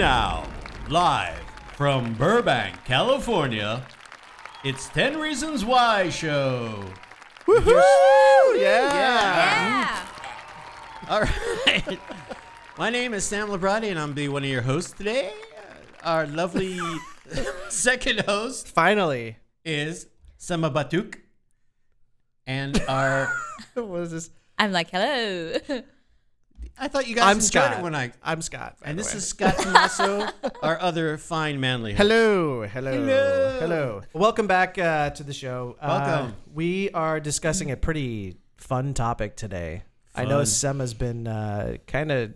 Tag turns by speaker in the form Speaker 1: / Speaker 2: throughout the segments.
Speaker 1: now, live from Burbank, California, it's 10 Reasons Why Show.
Speaker 2: Woohoo!
Speaker 3: Yeah.
Speaker 1: All right. My name is Sam Labrati, and I'm be one of your hosts today. Our lovely second host
Speaker 2: Finally.
Speaker 1: is Sama Batuk. And our...
Speaker 2: What is this?
Speaker 3: I'm like, hello.
Speaker 1: I thought you guys
Speaker 2: I'm
Speaker 1: enjoyed
Speaker 2: Scott.
Speaker 1: it when I...
Speaker 2: I'm Scott.
Speaker 1: And this is Scott Tomaso, our other fine manly host.
Speaker 2: Hello. Welcome back to the show.
Speaker 1: Welcome.
Speaker 2: We are discussing a pretty fun topic today. I know
Speaker 1: Fun.
Speaker 2: Sema's been kind of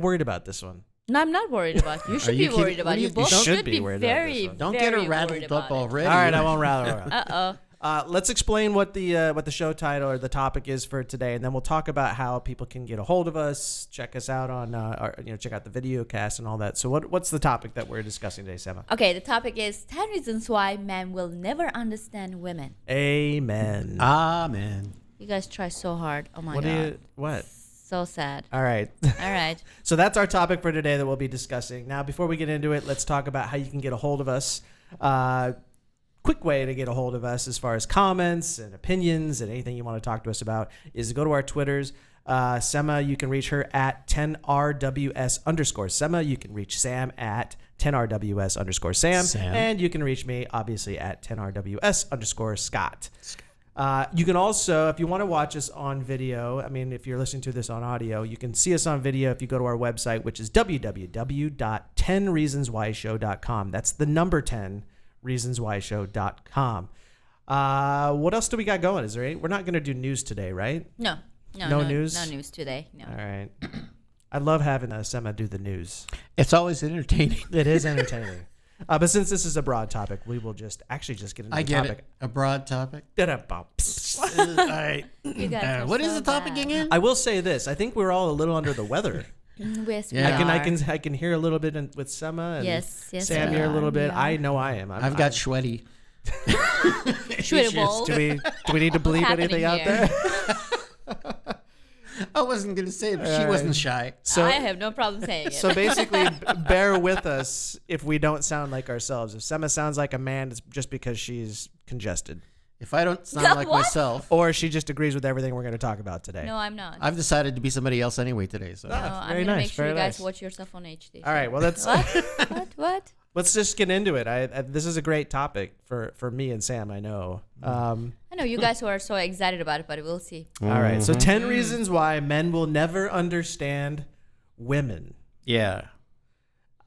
Speaker 2: worried about this one.
Speaker 3: No, I'm not worried about you. You should
Speaker 1: you
Speaker 3: be
Speaker 1: kidding?
Speaker 3: worried about
Speaker 1: What do
Speaker 3: you.
Speaker 1: you-
Speaker 3: Both
Speaker 2: you should
Speaker 3: should
Speaker 2: be
Speaker 3: be
Speaker 2: worried about this
Speaker 3: very,
Speaker 2: one.
Speaker 1: Don't
Speaker 3: very
Speaker 1: get her
Speaker 3: worried
Speaker 1: rattled
Speaker 3: about
Speaker 1: up
Speaker 3: it.
Speaker 1: already.
Speaker 2: All right, I won't rattle around.
Speaker 3: Uh-oh.
Speaker 2: Let's explain what the show title or the topic is for today, and then we'll talk about how people can get a hold of us, check us out on, check out the video cast and all that. So what's the topic that we're discussing today, Sema?
Speaker 3: Okay, the topic is 10 reasons why men will never understand women.
Speaker 2: Amen.
Speaker 1: Amen.
Speaker 3: You guys try so hard. Oh my
Speaker 2: What
Speaker 3: God.
Speaker 2: What?
Speaker 3: So sad.
Speaker 2: All right.
Speaker 3: All right.
Speaker 2: So that's our topic for today that we'll be discussing. Now, before we get into it, let's talk about how you can get a hold of us. Quick way to get a hold of us as far as comments and opinions and anything you want to talk to us about is to go to our Twitters. Sema, you can reach her at 10RWS_. Sema, you can reach Sam at 10RWS_Sam. And you can reach me, obviously, at 10RWS_Scott. You can also, if you want to watch us on video, I mean, if you're listening to this on audio, you can see us on video if you go to our website, which is www.10reasonswhyshow.com. That's the number 10reasonswhyshow.com. What else do we got going? We're not going to do news today, right?
Speaker 3: No
Speaker 2: news?
Speaker 3: No news today. No.
Speaker 2: All right. I love having Sema do the news.
Speaker 1: It's always entertaining.
Speaker 2: It is entertaining. But since this is a broad topic, we will just get into
Speaker 1: I
Speaker 2: the
Speaker 1: get
Speaker 2: topic.
Speaker 1: it. A broad topic.
Speaker 2: All
Speaker 1: right.
Speaker 3: You guys are
Speaker 1: What is
Speaker 3: so
Speaker 1: the topic
Speaker 3: bad.
Speaker 1: again?
Speaker 2: I will say this. I think we're all a little under the weather.
Speaker 3: Yes,
Speaker 1: Yeah.
Speaker 3: we
Speaker 2: I can hear a little bit with Sema and
Speaker 3: Yes,
Speaker 2: Sam
Speaker 3: we
Speaker 2: here a
Speaker 3: are,
Speaker 2: little bit.
Speaker 3: we are.
Speaker 2: I know I am.
Speaker 1: I've got sweaty.
Speaker 3: Shreddable.
Speaker 2: Do we need to bleep
Speaker 3: happening
Speaker 2: anything out
Speaker 3: here?
Speaker 2: there?
Speaker 1: I wasn't going to say it. She wasn't shy.
Speaker 2: So
Speaker 3: I have no problem saying it.
Speaker 2: so basically, bear with us if we don't sound like ourselves. If Sema sounds like a man, it's just because she's congested,
Speaker 1: If I don't sound like
Speaker 3: What?
Speaker 1: myself,
Speaker 2: or she just agrees with everything we're going to talk about today.
Speaker 3: No, I'm not.
Speaker 1: I've decided to be somebody else anyway today. So
Speaker 3: No, I'm
Speaker 2: very
Speaker 3: gonna
Speaker 2: nice,
Speaker 3: make sure
Speaker 2: very
Speaker 3: you guys
Speaker 2: nice.
Speaker 3: watch yourself on HD.
Speaker 2: All right. Well, let's
Speaker 3: What?
Speaker 2: let's just get into it. This is a great topic for me and Sam. I know.
Speaker 3: I know you guys who are so excited about it, but we'll see.
Speaker 2: All right. So 10 reasons why men will never understand women.
Speaker 1: yeah,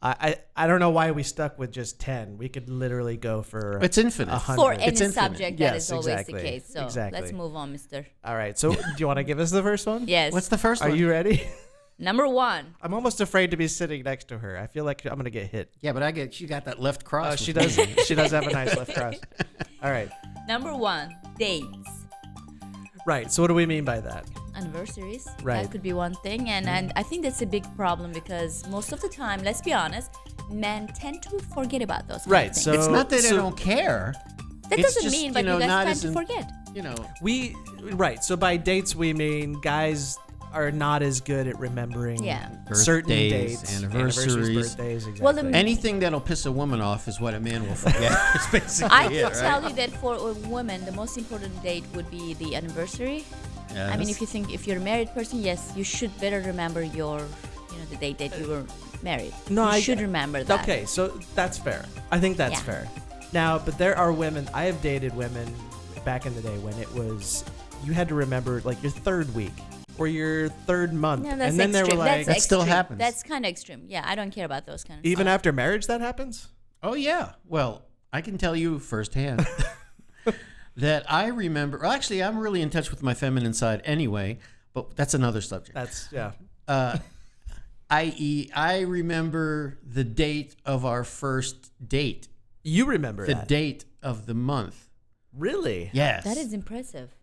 Speaker 2: I don't know why we stuck with just 10. We could literally go for
Speaker 1: it's infinite.
Speaker 2: 100.
Speaker 3: For
Speaker 2: It's
Speaker 3: any
Speaker 1: infinite.
Speaker 3: subject, that
Speaker 2: Yes,
Speaker 3: is always
Speaker 2: exactly.
Speaker 3: the case. So
Speaker 2: Exactly.
Speaker 3: let's move on, mister.
Speaker 2: All right. So do you want to give us the first one?
Speaker 3: Yes.
Speaker 1: What's the first
Speaker 2: Are
Speaker 1: one?
Speaker 2: you ready?
Speaker 3: Number one?
Speaker 2: I'm almost afraid to be sitting next to her. I feel like I'm going to get hit.
Speaker 1: Yeah, but she got that left cross.
Speaker 2: She
Speaker 1: with
Speaker 2: does.
Speaker 1: me.
Speaker 2: She does have a nice left cross. All right.
Speaker 3: Number one, dates.
Speaker 2: Right. So what do we mean by that?
Speaker 3: Anniversaries.
Speaker 2: Right.
Speaker 3: That could be one thing. And I think that's a big problem because most of the time, let's be honest, men tend to forget about those kind
Speaker 2: Right,
Speaker 3: of things.
Speaker 2: so-
Speaker 1: It's not that I don't care.
Speaker 3: that
Speaker 1: it's
Speaker 3: doesn't
Speaker 1: just,
Speaker 3: mean, but
Speaker 1: you know,
Speaker 3: you
Speaker 1: not
Speaker 3: guys
Speaker 1: as
Speaker 3: tend to
Speaker 1: in-
Speaker 3: forget.
Speaker 1: You know,
Speaker 2: Right. So by dates we mean guys are not as good at remembering
Speaker 3: Yeah.
Speaker 2: certain
Speaker 1: Birthdays,
Speaker 2: dates,
Speaker 1: anniversaries.
Speaker 2: birthdays. Exactly.
Speaker 3: Well, the-
Speaker 1: anything that'll piss a woman off is what a man will forget. It's basically
Speaker 3: I
Speaker 1: it,
Speaker 3: can
Speaker 1: right?
Speaker 3: tell you that for a woman, the most important date would be the anniversary. I mean,
Speaker 1: Yes.
Speaker 3: if you're a married person, yes, you should better remember the date that you were married.
Speaker 2: No,
Speaker 3: you
Speaker 2: I
Speaker 3: should remember that.
Speaker 2: Okay, so that's fair. I think that's
Speaker 3: Yeah.
Speaker 2: fair. Now, but there are women. I have dated women back in the day when it was you had to remember like your third week or your third month,
Speaker 3: No, that's
Speaker 2: and then they
Speaker 3: extreme.
Speaker 2: were like,
Speaker 1: That still
Speaker 3: extreme.
Speaker 1: happens.
Speaker 3: That's kind of extreme. Yeah, I don't care about those kind of
Speaker 2: even
Speaker 3: stuff.
Speaker 2: after marriage, that happens.
Speaker 1: Oh yeah. Well, I can tell you firsthand that I remember. Well, actually, I'm really in touch with my feminine side anyway. But that's another subject.
Speaker 2: That's yeah.
Speaker 1: I.e., I remember the date of our first date.
Speaker 2: You remember
Speaker 1: The
Speaker 2: that?
Speaker 1: date of the month.
Speaker 2: Really?
Speaker 1: Yes.
Speaker 3: That is impressive.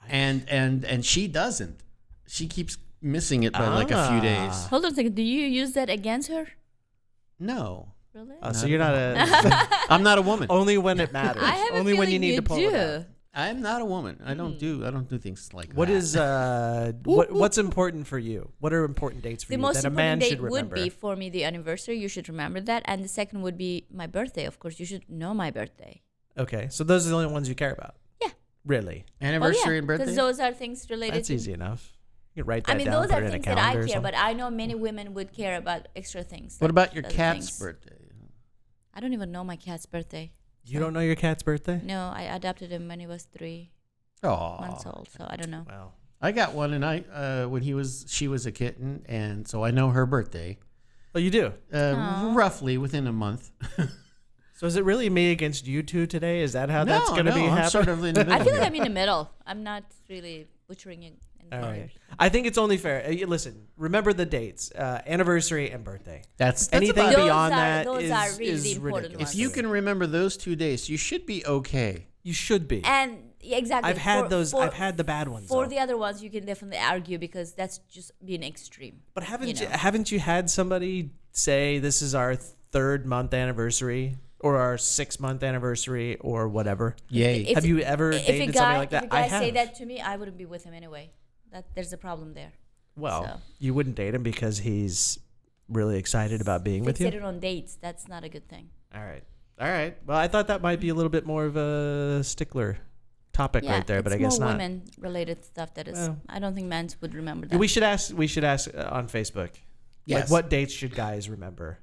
Speaker 1: And she doesn't. She keeps missing it by like a few days.
Speaker 3: Hold on a second. Do you use that against her?
Speaker 1: No.
Speaker 3: Really?
Speaker 2: So you're not a
Speaker 1: I'm not a woman.
Speaker 2: only when it matters.
Speaker 3: I have
Speaker 2: only
Speaker 3: a
Speaker 2: when you
Speaker 3: feeling
Speaker 2: need to pull
Speaker 3: do.
Speaker 2: it out.
Speaker 1: I'm not a woman. I don't do things like
Speaker 2: What
Speaker 1: that.
Speaker 2: is what's important for you? What are important dates for
Speaker 3: The
Speaker 2: you
Speaker 3: most
Speaker 2: that a man
Speaker 3: important date
Speaker 2: should remember?
Speaker 3: would be for me the anniversary. You should remember that. And the second would be my birthday. Of course, you should know my birthday.
Speaker 2: Okay, so those are the only ones you care about.
Speaker 3: Yeah.
Speaker 2: Really?
Speaker 1: anniversary and birthday?
Speaker 3: Because those are things related
Speaker 2: That's
Speaker 3: to.
Speaker 2: easy enough. You can write that
Speaker 3: I mean,
Speaker 2: down.
Speaker 3: those
Speaker 2: put
Speaker 3: are
Speaker 2: it in a
Speaker 3: things that I
Speaker 2: calendar or
Speaker 3: care, but
Speaker 2: something.
Speaker 3: I know many women would care about extra things.
Speaker 1: What
Speaker 3: like
Speaker 1: about your
Speaker 3: other
Speaker 1: cat's
Speaker 3: things.
Speaker 1: birthday?
Speaker 3: I don't even know my cat's birthday.
Speaker 2: You don't know your cat's birthday?
Speaker 3: No, I adopted him when he was 3
Speaker 1: Oh,
Speaker 3: months old, so I don't know.
Speaker 2: Wow.
Speaker 1: I got one, and when she was a kitten, and so I know her birthday,
Speaker 2: Oh, you do?
Speaker 1: roughly within a month.
Speaker 2: So is it really me against you two today? Is that how that's going to be
Speaker 1: I'm
Speaker 2: happening?
Speaker 1: sort of in the middle.
Speaker 3: I feel like I'm in the middle. I'm not really butchering it.
Speaker 2: All right. I think it's only fair. Listen, remember the dates: anniversary and birthday.
Speaker 1: That's
Speaker 2: Anything
Speaker 1: about it.
Speaker 2: beyond
Speaker 3: Those are-
Speaker 2: that
Speaker 3: those
Speaker 2: is,
Speaker 3: are really
Speaker 2: is
Speaker 3: the important
Speaker 2: ridiculous.
Speaker 3: ones.
Speaker 1: If you can remember those 2 days, you should be okay.
Speaker 2: You should be.
Speaker 3: And yeah, exactly.
Speaker 2: I've had those. I've had the bad ones.
Speaker 3: For
Speaker 2: though.
Speaker 3: the other ones, you can definitely argue because that's just being extreme.
Speaker 2: But
Speaker 3: you know.
Speaker 2: haven't you had somebody say this is our 3rd month anniversary or our 6th month anniversary or whatever?
Speaker 1: Yay.
Speaker 3: If-
Speaker 2: Have you ever
Speaker 3: if
Speaker 2: dated
Speaker 3: a guy,
Speaker 2: somebody like that?
Speaker 3: If a guy
Speaker 2: I have.
Speaker 3: say that to me, I wouldn't be with him anyway. There's a problem there.
Speaker 2: Well,
Speaker 3: So.
Speaker 2: you wouldn't date him because he's really excited about being with you.
Speaker 3: Fixated on dates, that's not a good thing.
Speaker 2: All right. Well, I thought that might be a little bit more of a stickler topic
Speaker 3: Yeah,
Speaker 2: right there, but I
Speaker 3: it's
Speaker 2: guess
Speaker 3: more
Speaker 2: not.
Speaker 3: women-related stuff that is.
Speaker 2: Well.
Speaker 3: I don't think men would remember that.
Speaker 2: Yeah, we should ask on Facebook.
Speaker 1: Yes.
Speaker 2: Like, what dates should guys remember?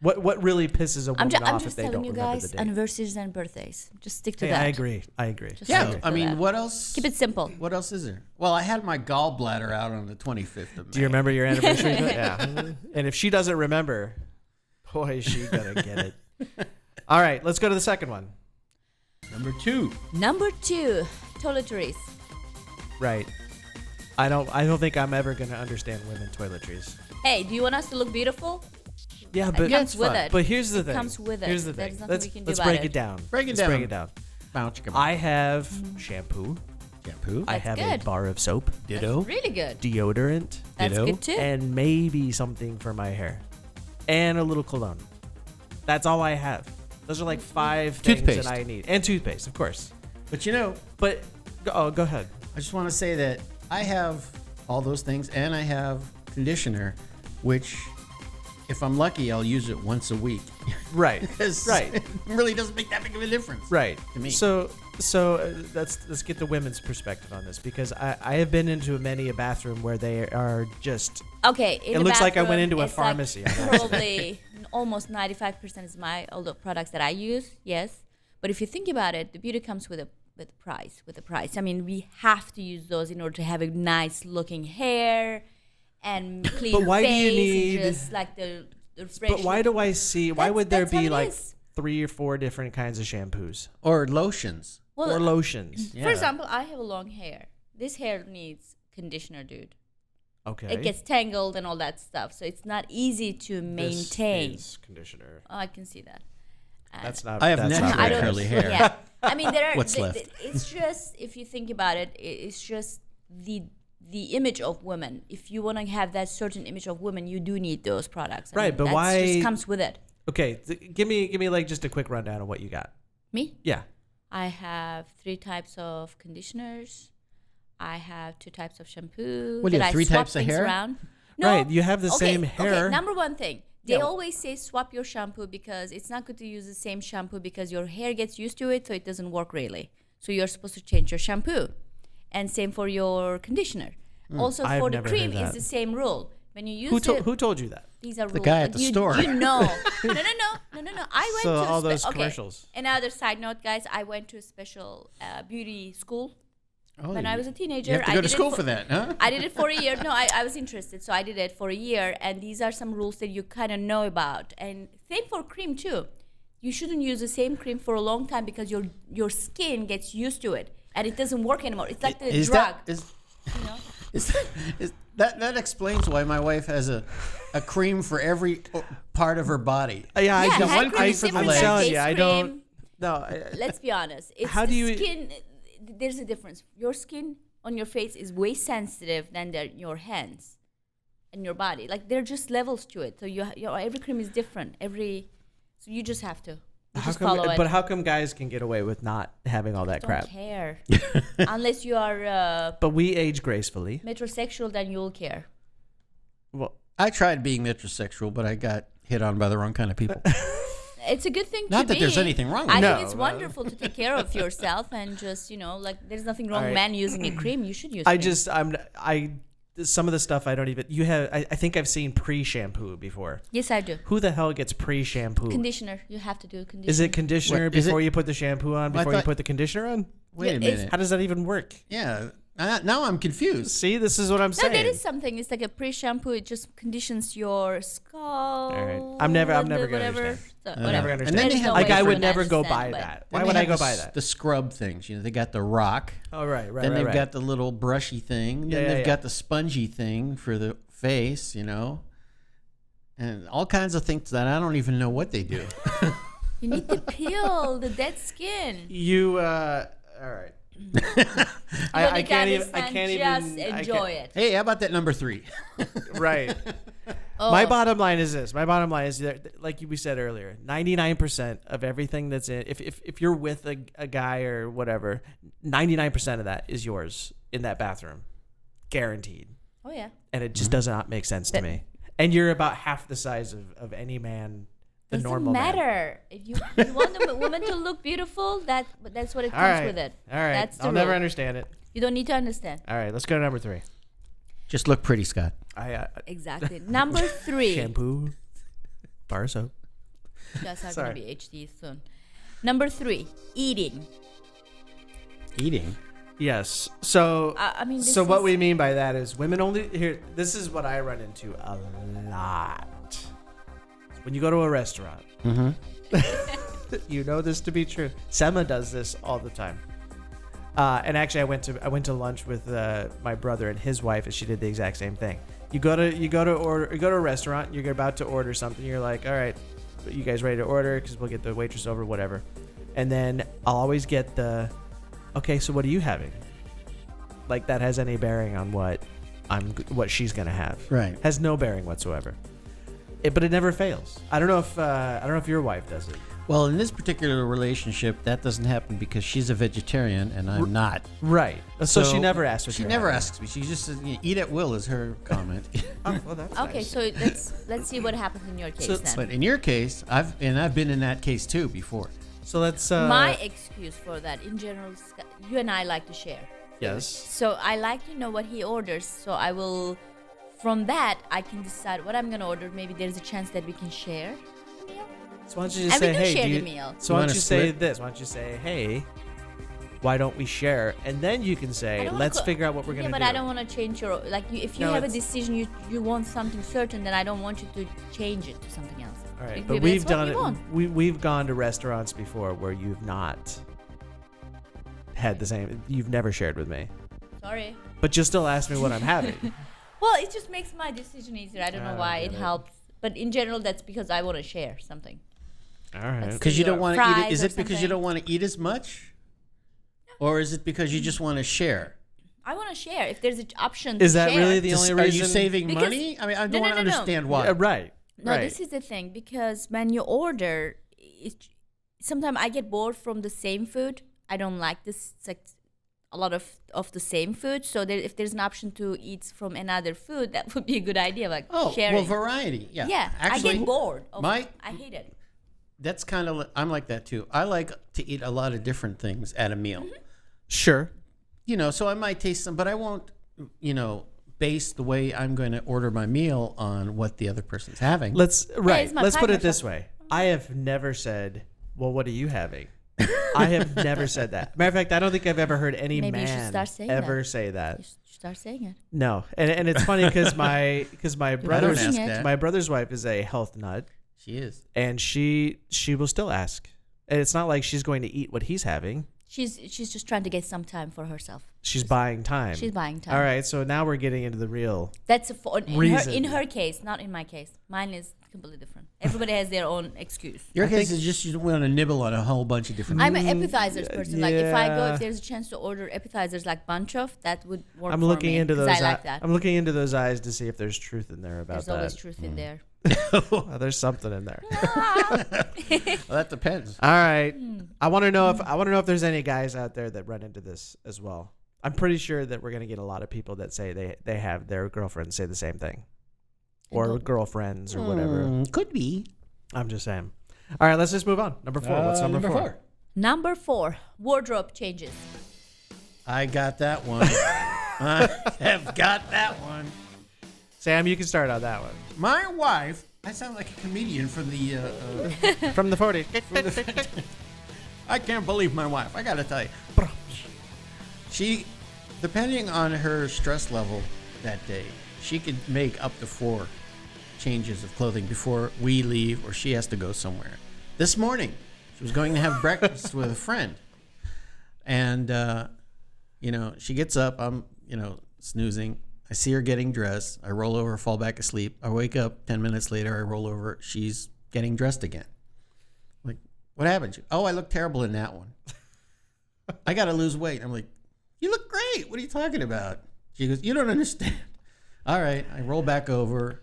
Speaker 2: What really pisses a woman
Speaker 3: I'm
Speaker 2: off if
Speaker 3: just
Speaker 2: they
Speaker 3: telling
Speaker 2: don't
Speaker 3: you
Speaker 2: remember
Speaker 3: guys,
Speaker 2: the date?
Speaker 3: anniversaries and birthdays. Just stick to
Speaker 2: Hey,
Speaker 3: that.
Speaker 2: I agree.
Speaker 3: Just
Speaker 1: Yeah,
Speaker 3: stick
Speaker 1: I
Speaker 3: to
Speaker 1: mean,
Speaker 3: that.
Speaker 1: what else?
Speaker 3: Keep it simple.
Speaker 1: What else is there? Well, I had my gallbladder out on the 25th of May.
Speaker 2: Do you remember your anniversary? Yeah. And if she doesn't remember, boy, is she gonna get it. All right, let's go to the second one.
Speaker 1: Number 2.
Speaker 3: Number 2, toiletries.
Speaker 2: Right. I don't think I'm ever gonna understand women toiletries.
Speaker 3: Hey, do you want us to look beautiful?
Speaker 2: Yeah,
Speaker 3: It
Speaker 2: but
Speaker 3: comes with
Speaker 1: fine.
Speaker 3: it.
Speaker 2: But here's the
Speaker 3: It
Speaker 2: thing.
Speaker 3: comes with it.
Speaker 2: Here's the
Speaker 3: There's
Speaker 2: thing.
Speaker 3: nothing
Speaker 2: Let's
Speaker 3: we can do
Speaker 2: let's
Speaker 3: about
Speaker 2: break
Speaker 3: it.
Speaker 2: it down.
Speaker 1: Break it
Speaker 2: Let's
Speaker 1: down.
Speaker 2: break it down.
Speaker 1: Bounce, come on.
Speaker 2: I have shampoo.
Speaker 1: Shampoo.
Speaker 2: I
Speaker 3: That's
Speaker 2: have
Speaker 3: good.
Speaker 2: a bar of soap,
Speaker 1: Ditto.
Speaker 3: That's really good.
Speaker 2: deodorant,
Speaker 3: That's
Speaker 1: Ditto.
Speaker 3: good too.
Speaker 2: and maybe something for my hair, and a little cologne. That's all I have. Those are like 5 things
Speaker 1: Toothpaste.
Speaker 2: that I need, and toothpaste, of course.
Speaker 1: But you know,
Speaker 2: But go ahead.
Speaker 1: I just want to say that I have all those things, and I have conditioner, which, if I'm lucky, I'll use it once a week.
Speaker 2: Right.
Speaker 1: Because
Speaker 2: Right.
Speaker 1: it really doesn't make that big of a difference.
Speaker 2: Right.
Speaker 1: To me.
Speaker 2: So let's get the women's perspective on this, because I have been into many a bathroom where they are just
Speaker 3: Okay. In
Speaker 2: It
Speaker 3: the
Speaker 2: looks like I went
Speaker 3: bathroom,
Speaker 2: into a
Speaker 3: it's like
Speaker 2: pharmacy.
Speaker 3: probably almost 95% is all the products that I use. Yes, but if you think about it, the beauty comes with a price. With the price, I mean, we have to use those in order to have a nice looking hair and clean
Speaker 2: But why do
Speaker 3: face
Speaker 2: you
Speaker 3: and
Speaker 2: need-
Speaker 3: just like the fresh.
Speaker 2: But why do I see? Why
Speaker 3: That's-
Speaker 2: would there
Speaker 3: that's how
Speaker 2: be
Speaker 3: it
Speaker 2: like
Speaker 3: is.
Speaker 2: 3 or 4 different kinds of shampoos
Speaker 1: Or lotions.
Speaker 3: Well,
Speaker 2: or lotions?
Speaker 1: Yeah.
Speaker 3: For example, I have a long hair. This hair needs conditioner, dude.
Speaker 2: Okay.
Speaker 3: It gets tangled and all that stuff, so it's not easy to maintain.
Speaker 2: This is conditioner.
Speaker 3: Oh, I can see that. And
Speaker 2: That's not.
Speaker 1: I have
Speaker 2: that's not
Speaker 1: natural
Speaker 3: I
Speaker 2: right.
Speaker 3: don't-
Speaker 1: curly hair.
Speaker 3: Yeah, I mean there are.
Speaker 1: What's left?
Speaker 3: It's just if you think about it, it's just the image of women. If you want to have that certain image of women, you do need those products. I
Speaker 2: Right,
Speaker 3: mean,
Speaker 2: but
Speaker 3: that's
Speaker 2: why-
Speaker 3: just comes with it.
Speaker 2: Okay, give me like just a quick rundown of what you got.
Speaker 3: Me,
Speaker 2: Yeah.
Speaker 3: I have 3 types of conditioners. I have 2 types of shampoo.
Speaker 1: What do you
Speaker 3: that
Speaker 1: have,
Speaker 3: I
Speaker 1: 3
Speaker 3: swap
Speaker 1: types of
Speaker 3: things
Speaker 1: hair?
Speaker 3: around.
Speaker 2: Right, you have the same hair.
Speaker 3: Okay, number one thing. They
Speaker 2: Yeah.
Speaker 3: always say swap your shampoo because it's not good to use the same shampoo because your hair gets used to it, so it doesn't work really. So you're supposed to change your shampoo. And same for your conditioner. Also
Speaker 2: I've
Speaker 3: for the
Speaker 2: never
Speaker 3: cream
Speaker 2: heard
Speaker 3: is
Speaker 2: that.
Speaker 3: the same rule. When you use
Speaker 2: Who told you that?
Speaker 3: these are
Speaker 1: The
Speaker 3: rules.
Speaker 1: guy at
Speaker 3: but
Speaker 1: the
Speaker 3: you,
Speaker 1: store.
Speaker 3: You know. No. I went
Speaker 2: So
Speaker 3: to
Speaker 2: all those
Speaker 3: okay.
Speaker 2: commercials.
Speaker 3: Another side note, guys. I went to a special beauty school
Speaker 1: Oh,
Speaker 3: when I was a teenager.
Speaker 1: You have to
Speaker 3: I
Speaker 1: go to
Speaker 3: did it
Speaker 1: school for that, huh?
Speaker 3: I did it for a year. No, I was interested, so I did it for a year. And these are some rules that you kind of know about. And same for cream too. You shouldn't use the same cream for a long time because your skin gets used to it and it doesn't work anymore. It's like the
Speaker 1: Is
Speaker 3: drug.
Speaker 1: that is
Speaker 3: You know?
Speaker 1: is that explains why my wife has a cream for every part of her body.
Speaker 2: Yeah,
Speaker 3: Yeah,
Speaker 2: I
Speaker 3: hand
Speaker 2: don't.
Speaker 3: cream is
Speaker 2: I'm
Speaker 3: different than
Speaker 2: telling
Speaker 3: face
Speaker 2: you, I
Speaker 3: cream.
Speaker 2: don't. No.
Speaker 3: Let's be honest. It's
Speaker 2: How
Speaker 3: the
Speaker 2: do you-
Speaker 3: skin. There's a difference. Your skin on your face is way sensitive than your hands and your body. Like they're just levels to it. So every cream is different. So you just have to. just follow it.
Speaker 2: But how come guys can get away with not having all that
Speaker 3: Don't
Speaker 2: crap?
Speaker 3: care. Unless you are
Speaker 2: But we age gracefully.
Speaker 3: metrosexual, then you'll care.
Speaker 2: Well,
Speaker 1: I tried being metrosexual, but I got hit on by the wrong kind of people.
Speaker 3: It's a good thing to
Speaker 1: Not that
Speaker 3: be.
Speaker 1: there's anything wrong with
Speaker 3: I
Speaker 1: it.
Speaker 3: think
Speaker 2: No,
Speaker 3: it's
Speaker 2: but-
Speaker 3: wonderful to take care of yourself and just, like there's nothing wrong with
Speaker 2: Alright.
Speaker 3: man using a cream. You should use cream.
Speaker 2: Some of the stuff I don't even. I think I've seen pre-shampoo before.
Speaker 3: Yes, I do.
Speaker 2: Who the hell gets pre-shampoo?
Speaker 3: Conditioner. You have to do conditioner.
Speaker 2: Is it conditioner
Speaker 1: What, is
Speaker 2: before
Speaker 1: it-
Speaker 2: you put the shampoo on?
Speaker 1: Well, I
Speaker 2: Before you
Speaker 1: thought-
Speaker 2: put the conditioner on?
Speaker 1: Wait a
Speaker 3: Yeah, it's-
Speaker 1: minute.
Speaker 2: How does that even work?
Speaker 1: Yeah. Now I'm confused.
Speaker 2: See, this is what I'm
Speaker 3: No,
Speaker 2: saying.
Speaker 3: there is something. It's like a pre-shampoo. It just conditions your skull.
Speaker 2: All right. I'm never gonna
Speaker 3: whatever.
Speaker 2: understand.
Speaker 3: So,
Speaker 1: I'm
Speaker 3: whatever.
Speaker 2: never gonna
Speaker 1: And then
Speaker 2: understand.
Speaker 1: they
Speaker 3: There's
Speaker 1: have
Speaker 3: no
Speaker 2: Like
Speaker 3: way
Speaker 2: I
Speaker 3: for
Speaker 2: would
Speaker 3: me to
Speaker 2: never go
Speaker 3: understand,
Speaker 2: buy
Speaker 3: but-
Speaker 2: that.
Speaker 1: Then
Speaker 2: Why
Speaker 1: they
Speaker 2: would I
Speaker 1: have
Speaker 2: go
Speaker 1: the
Speaker 2: buy
Speaker 1: s-
Speaker 2: that?
Speaker 1: The scrub things. They got the rock.
Speaker 2: Oh right.
Speaker 1: Then they've got the little brushy thing. Then they've got the spongy thing for the face, and all kinds of things that I don't even know what they do.
Speaker 3: You need to peel the dead skin.
Speaker 2: You all right.
Speaker 3: You don't
Speaker 2: I
Speaker 3: need to
Speaker 2: can't even. I
Speaker 3: understand,
Speaker 2: can't
Speaker 3: just
Speaker 2: even.
Speaker 3: enjoy it.
Speaker 1: Hey, how about that number 3?
Speaker 2: Right.
Speaker 3: Oh,
Speaker 2: My bottom line is this. My bottom line is that, like we said earlier, 99% of everything that's in. If you're with a guy or whatever, 99% of that is yours in that bathroom, guaranteed.
Speaker 3: Oh yeah.
Speaker 2: And it just does not make sense to me. And you're about half the size of any man, the
Speaker 3: Doesn't
Speaker 2: normal man.
Speaker 3: matter. If you want the woman to look beautiful, that's what it
Speaker 2: All
Speaker 3: comes
Speaker 2: right.
Speaker 3: with it.
Speaker 2: All right.
Speaker 3: That's the
Speaker 2: I'll never
Speaker 3: rule.
Speaker 2: understand it.
Speaker 3: You don't need to understand.
Speaker 2: All right. Let's go to number 3.
Speaker 1: Just look pretty, Scott.
Speaker 3: Exactly. Number 3.
Speaker 2: Shampoo, bar soap.
Speaker 3: That's not
Speaker 2: Sorry.
Speaker 3: going to be HD soon. Number 3. Eating.
Speaker 1: Eating.
Speaker 2: Yes. So
Speaker 3: I mean, this
Speaker 2: so what
Speaker 3: is-
Speaker 2: we mean by that is women only here. This is what I run into a lot. When you go to a restaurant, you know this to be true. Sema does this all the time. And actually, I went to lunch with my brother and his wife, and she did the exact same thing. You go to a restaurant. You're about to order something. You're like, all right, you guys ready to order? Because we'll get the waitress over, whatever. And then I'll always get the, okay, so what are you having? Like that has any bearing on what she's gonna have?
Speaker 1: Right.
Speaker 2: Has no bearing whatsoever. But it never fails. I don't know if your wife does it.
Speaker 1: Well, in this particular relationship, that doesn't happen because she's a vegetarian and I'm not.
Speaker 2: Right. So she never asks what
Speaker 1: She
Speaker 2: you're
Speaker 1: never
Speaker 2: having.
Speaker 1: asks me. She just says, "Eat at will" is her comment.
Speaker 2: Oh, well, that's
Speaker 3: Okay,
Speaker 2: nice.
Speaker 3: so let's see what happens in your case
Speaker 2: So-
Speaker 3: then.
Speaker 1: But in your case, I've been in that case too before.
Speaker 2: So let's.
Speaker 3: My excuse for that, in general, you and I like to share.
Speaker 2: yes.
Speaker 3: So I like to know what he orders. So I will, from that, I can decide what I'm gonna order. Maybe there's a chance that we can share.
Speaker 2: So why don't you just
Speaker 3: And we
Speaker 2: say,
Speaker 3: do
Speaker 2: hey,
Speaker 3: share
Speaker 2: do
Speaker 3: the
Speaker 2: you,
Speaker 3: meal.
Speaker 2: So
Speaker 1: You
Speaker 2: why
Speaker 1: wanna
Speaker 2: don't you say
Speaker 1: split?
Speaker 2: this? Why don't you say, hey, why don't we share? And then you can
Speaker 3: I
Speaker 2: say,
Speaker 3: don't wanna
Speaker 2: let's
Speaker 3: co-
Speaker 2: figure out what we're
Speaker 3: yeah,
Speaker 2: gonna
Speaker 3: but
Speaker 2: do.
Speaker 3: I don't want to change your if you
Speaker 2: No,
Speaker 3: have a
Speaker 2: it's-
Speaker 3: decision, you want something certain, then I don't want you to change it to something else.
Speaker 2: All right,
Speaker 3: Maybe
Speaker 2: but we've
Speaker 3: that's what
Speaker 2: done
Speaker 3: we
Speaker 2: it.
Speaker 3: want.
Speaker 2: We've gone to restaurants before where you've not had the same. You've never shared with me,
Speaker 3: Sorry.
Speaker 2: but you still ask me what I'm having.
Speaker 3: Well, it just makes my decision easier. I don't know
Speaker 2: I
Speaker 3: why
Speaker 2: get
Speaker 3: it
Speaker 2: it.
Speaker 3: helps, but in general, that's because I want to share something.
Speaker 2: All right.
Speaker 3: Let's
Speaker 1: Because you don't
Speaker 3: Or
Speaker 1: want to eat
Speaker 3: fries
Speaker 1: it. Is
Speaker 3: or
Speaker 1: it because you
Speaker 3: something.
Speaker 1: don't want to eat as much, or is it because you just want to share?
Speaker 3: I want to share. If there's an option,
Speaker 2: Is
Speaker 3: to
Speaker 2: that
Speaker 3: share.
Speaker 2: really the
Speaker 1: Just-
Speaker 2: only
Speaker 1: are
Speaker 2: reason?
Speaker 1: you saving
Speaker 3: Because-
Speaker 1: money? I mean, I
Speaker 3: No,
Speaker 1: don't
Speaker 3: no,
Speaker 1: want to
Speaker 3: no, no.
Speaker 1: understand why.
Speaker 2: Right.
Speaker 3: No,
Speaker 2: right.
Speaker 3: this is the thing because when you order, sometimes I get bored from the same food. I don't like this. It's like a lot of the same food. So if there's an option to eat from another food, that would be a good idea. Like
Speaker 1: Oh,
Speaker 3: sharing.
Speaker 1: well, variety. Yeah.
Speaker 3: Yeah,
Speaker 1: Actually,
Speaker 3: I get bored.
Speaker 1: my-
Speaker 3: I hate it.
Speaker 1: that's kind of. I'm like that too. I like to eat a lot of different things at a meal.
Speaker 3: Mm-hmm.
Speaker 2: Sure.
Speaker 1: So I might taste some, but I won't. Base the way I'm going to order my meal on what the other person's having.
Speaker 2: Let's
Speaker 3: it's my
Speaker 2: Let's put
Speaker 3: partner,
Speaker 2: it this
Speaker 3: so-
Speaker 2: way. I have never said, "Well, what are you having?" I have never said that. Matter of fact, I don't think I've ever heard any
Speaker 3: Maybe you should
Speaker 2: man
Speaker 3: start saying
Speaker 2: ever
Speaker 3: that.
Speaker 2: say that.
Speaker 3: You should start saying it.
Speaker 2: No, and it's funny because my brother's
Speaker 1: ask
Speaker 3: it.
Speaker 1: that.
Speaker 2: my brother's wife is a health nut,
Speaker 1: She is.
Speaker 2: and she will still ask, and it's not like she's going to eat what he's having.
Speaker 3: She's just trying to get some time for herself.
Speaker 2: She's buying time.
Speaker 3: She's buying time.
Speaker 2: All right, so now we're getting into the real.
Speaker 3: That's
Speaker 2: Reason.
Speaker 3: in her case, not in my case. Mine is completely different. Everybody has their own excuse.
Speaker 1: Your
Speaker 2: I
Speaker 1: case
Speaker 2: think-
Speaker 1: is just you want to nibble on a whole bunch of different.
Speaker 3: I'm an appetizers person. Like if I go,
Speaker 2: yeah.
Speaker 3: if there's a chance to order appetizers like bunch of, that would work
Speaker 2: I'm
Speaker 3: for
Speaker 2: looking
Speaker 3: me.
Speaker 2: into
Speaker 3: 'cause
Speaker 2: those.
Speaker 3: I like that.
Speaker 2: I'm looking into those eyes to see if there's truth in there about
Speaker 3: There's
Speaker 2: that.
Speaker 3: always truth in there.
Speaker 2: Well, there's something in there.
Speaker 1: Well, that depends.
Speaker 2: All right. I want to know if there's any guys out there that run into this as well. I'm pretty sure that we're going to get a lot of people that say they have their girlfriends say the same thing. Or girlfriends or whatever.
Speaker 1: Could be.
Speaker 2: I'm just saying. All right, let's just move on. Number 4. What's number 4?
Speaker 3: Number 4, wardrobe changes.
Speaker 1: I got that one. I have got that one.
Speaker 2: Sam, you can start on that one.
Speaker 1: My wife, I sound like a comedian from the...
Speaker 2: From the 40.
Speaker 1: I can't believe my wife. I got to tell you. She, depending on her stress level that day, she could make up to 4 changes of clothing before we leave or she has to go somewhere. This morning, she was going to have breakfast with a friend. And, she gets up. I'm, snoozing. I see her getting dressed. I roll over, fall back asleep. I wake up 10 minutes later. I roll over. She's getting dressed again. Like, what happened? Oh, I look terrible in that one. I got to lose weight. I'm like, you look great. What are you talking about? She goes, you don't understand. All right. I roll back over,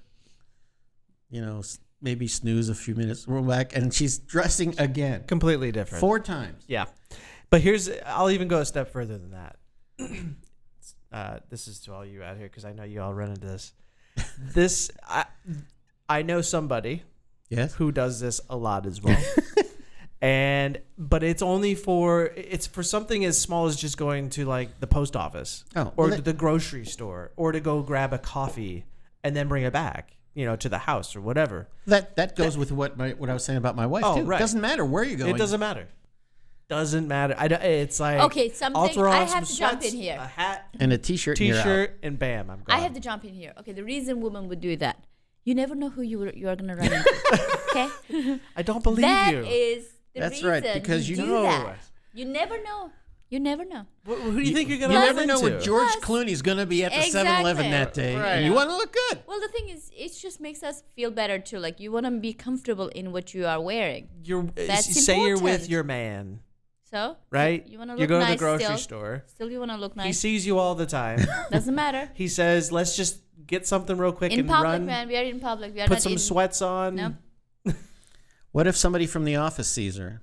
Speaker 1: maybe snooze a few minutes, roll back, and she's dressing again.
Speaker 2: Completely different.
Speaker 1: 4 times.
Speaker 2: Yeah. But I'll even go a step further than that. This is to all you out here because I know you all run into this. I know somebody who does this a lot as well. But it's only for something as small as just going to like the post office or to the grocery store or to go grab a coffee and then bring it back, to the house or whatever.
Speaker 1: That goes with what I was saying about my wife too. Right. It doesn't matter where you're going.
Speaker 2: It doesn't matter. It's like
Speaker 3: something
Speaker 2: I'll throw
Speaker 3: I
Speaker 2: on
Speaker 3: have
Speaker 2: some
Speaker 3: to jump
Speaker 2: sweats,
Speaker 3: in here.
Speaker 2: A hat
Speaker 1: and a t-shirt,
Speaker 2: and bam, I'm gone.
Speaker 3: I have to jump in here. Okay, the reason women would do that, you never know who you are going to run into. Okay,
Speaker 2: I don't believe you.
Speaker 3: That is the
Speaker 1: That's
Speaker 3: reason
Speaker 1: right, because
Speaker 3: you
Speaker 1: you
Speaker 3: do
Speaker 1: know.
Speaker 3: that. You never know. You never know.
Speaker 2: Who do you think you're going to
Speaker 1: You
Speaker 2: run
Speaker 1: never know
Speaker 2: into?
Speaker 1: what George
Speaker 3: Plus-
Speaker 1: Clooney's going to be at the
Speaker 3: Exactly.
Speaker 1: 7-Eleven that day,
Speaker 2: Right.
Speaker 1: and you want to look good.
Speaker 3: Well, the thing is, it just makes us feel better too. Like you want to be comfortable in what you are wearing. That's
Speaker 2: say you're with
Speaker 3: important.
Speaker 2: your man,
Speaker 3: So
Speaker 2: right?
Speaker 3: You want to look
Speaker 2: You go
Speaker 3: nice
Speaker 2: to the grocery
Speaker 3: still.
Speaker 2: store.
Speaker 3: Still, you want to look
Speaker 2: He
Speaker 3: nice.
Speaker 2: sees you all the time.
Speaker 3: Doesn't matter.
Speaker 2: He says, "Let's just get something real quick
Speaker 3: In
Speaker 2: and
Speaker 3: public,
Speaker 2: run.
Speaker 3: man, we are in public. We are
Speaker 2: Put
Speaker 3: not
Speaker 2: some
Speaker 3: in,
Speaker 2: sweats on."
Speaker 3: No.
Speaker 1: What if somebody from the office sees her?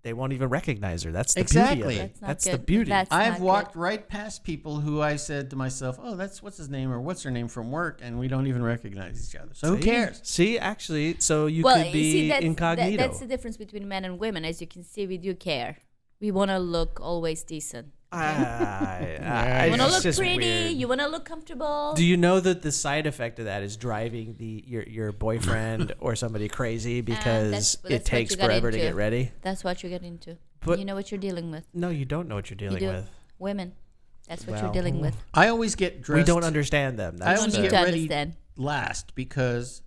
Speaker 2: They won't even recognize her. That's the
Speaker 1: Exactly.
Speaker 2: beauty of it.
Speaker 3: That's
Speaker 2: That's
Speaker 3: not
Speaker 2: the
Speaker 3: good.
Speaker 2: beauty.
Speaker 3: That's
Speaker 1: I've
Speaker 3: not
Speaker 1: walked
Speaker 3: good.
Speaker 1: right past people who I said to myself, "Oh, what's his name or what's her name from work," and we don't even recognize each other. So who
Speaker 2: See?
Speaker 1: cares?
Speaker 2: See, actually, so you
Speaker 3: Well,
Speaker 2: could
Speaker 3: you
Speaker 2: be
Speaker 3: see,
Speaker 2: incognito.
Speaker 3: that's the difference between men and women. As you can see, we do care. We want to look always decent.
Speaker 2: You
Speaker 3: You want to look pretty. You want to look comfortable.
Speaker 2: Do you know that the side effect of that is driving your boyfriend or somebody crazy because
Speaker 3: that's
Speaker 2: it
Speaker 3: what
Speaker 2: takes
Speaker 3: you got
Speaker 2: forever to
Speaker 3: into.
Speaker 2: get ready?
Speaker 3: That's what you get into.
Speaker 2: But-
Speaker 3: You know what you're dealing with.
Speaker 2: No, you don't know what you're
Speaker 3: You
Speaker 2: dealing
Speaker 3: do.
Speaker 2: with.
Speaker 3: Women. That's what
Speaker 2: Well,
Speaker 3: you're dealing with.
Speaker 1: I always get dressed.
Speaker 2: We don't understand them.
Speaker 1: I
Speaker 2: That's
Speaker 1: always
Speaker 3: You need
Speaker 1: get
Speaker 3: to
Speaker 1: ready
Speaker 3: understand.
Speaker 1: last because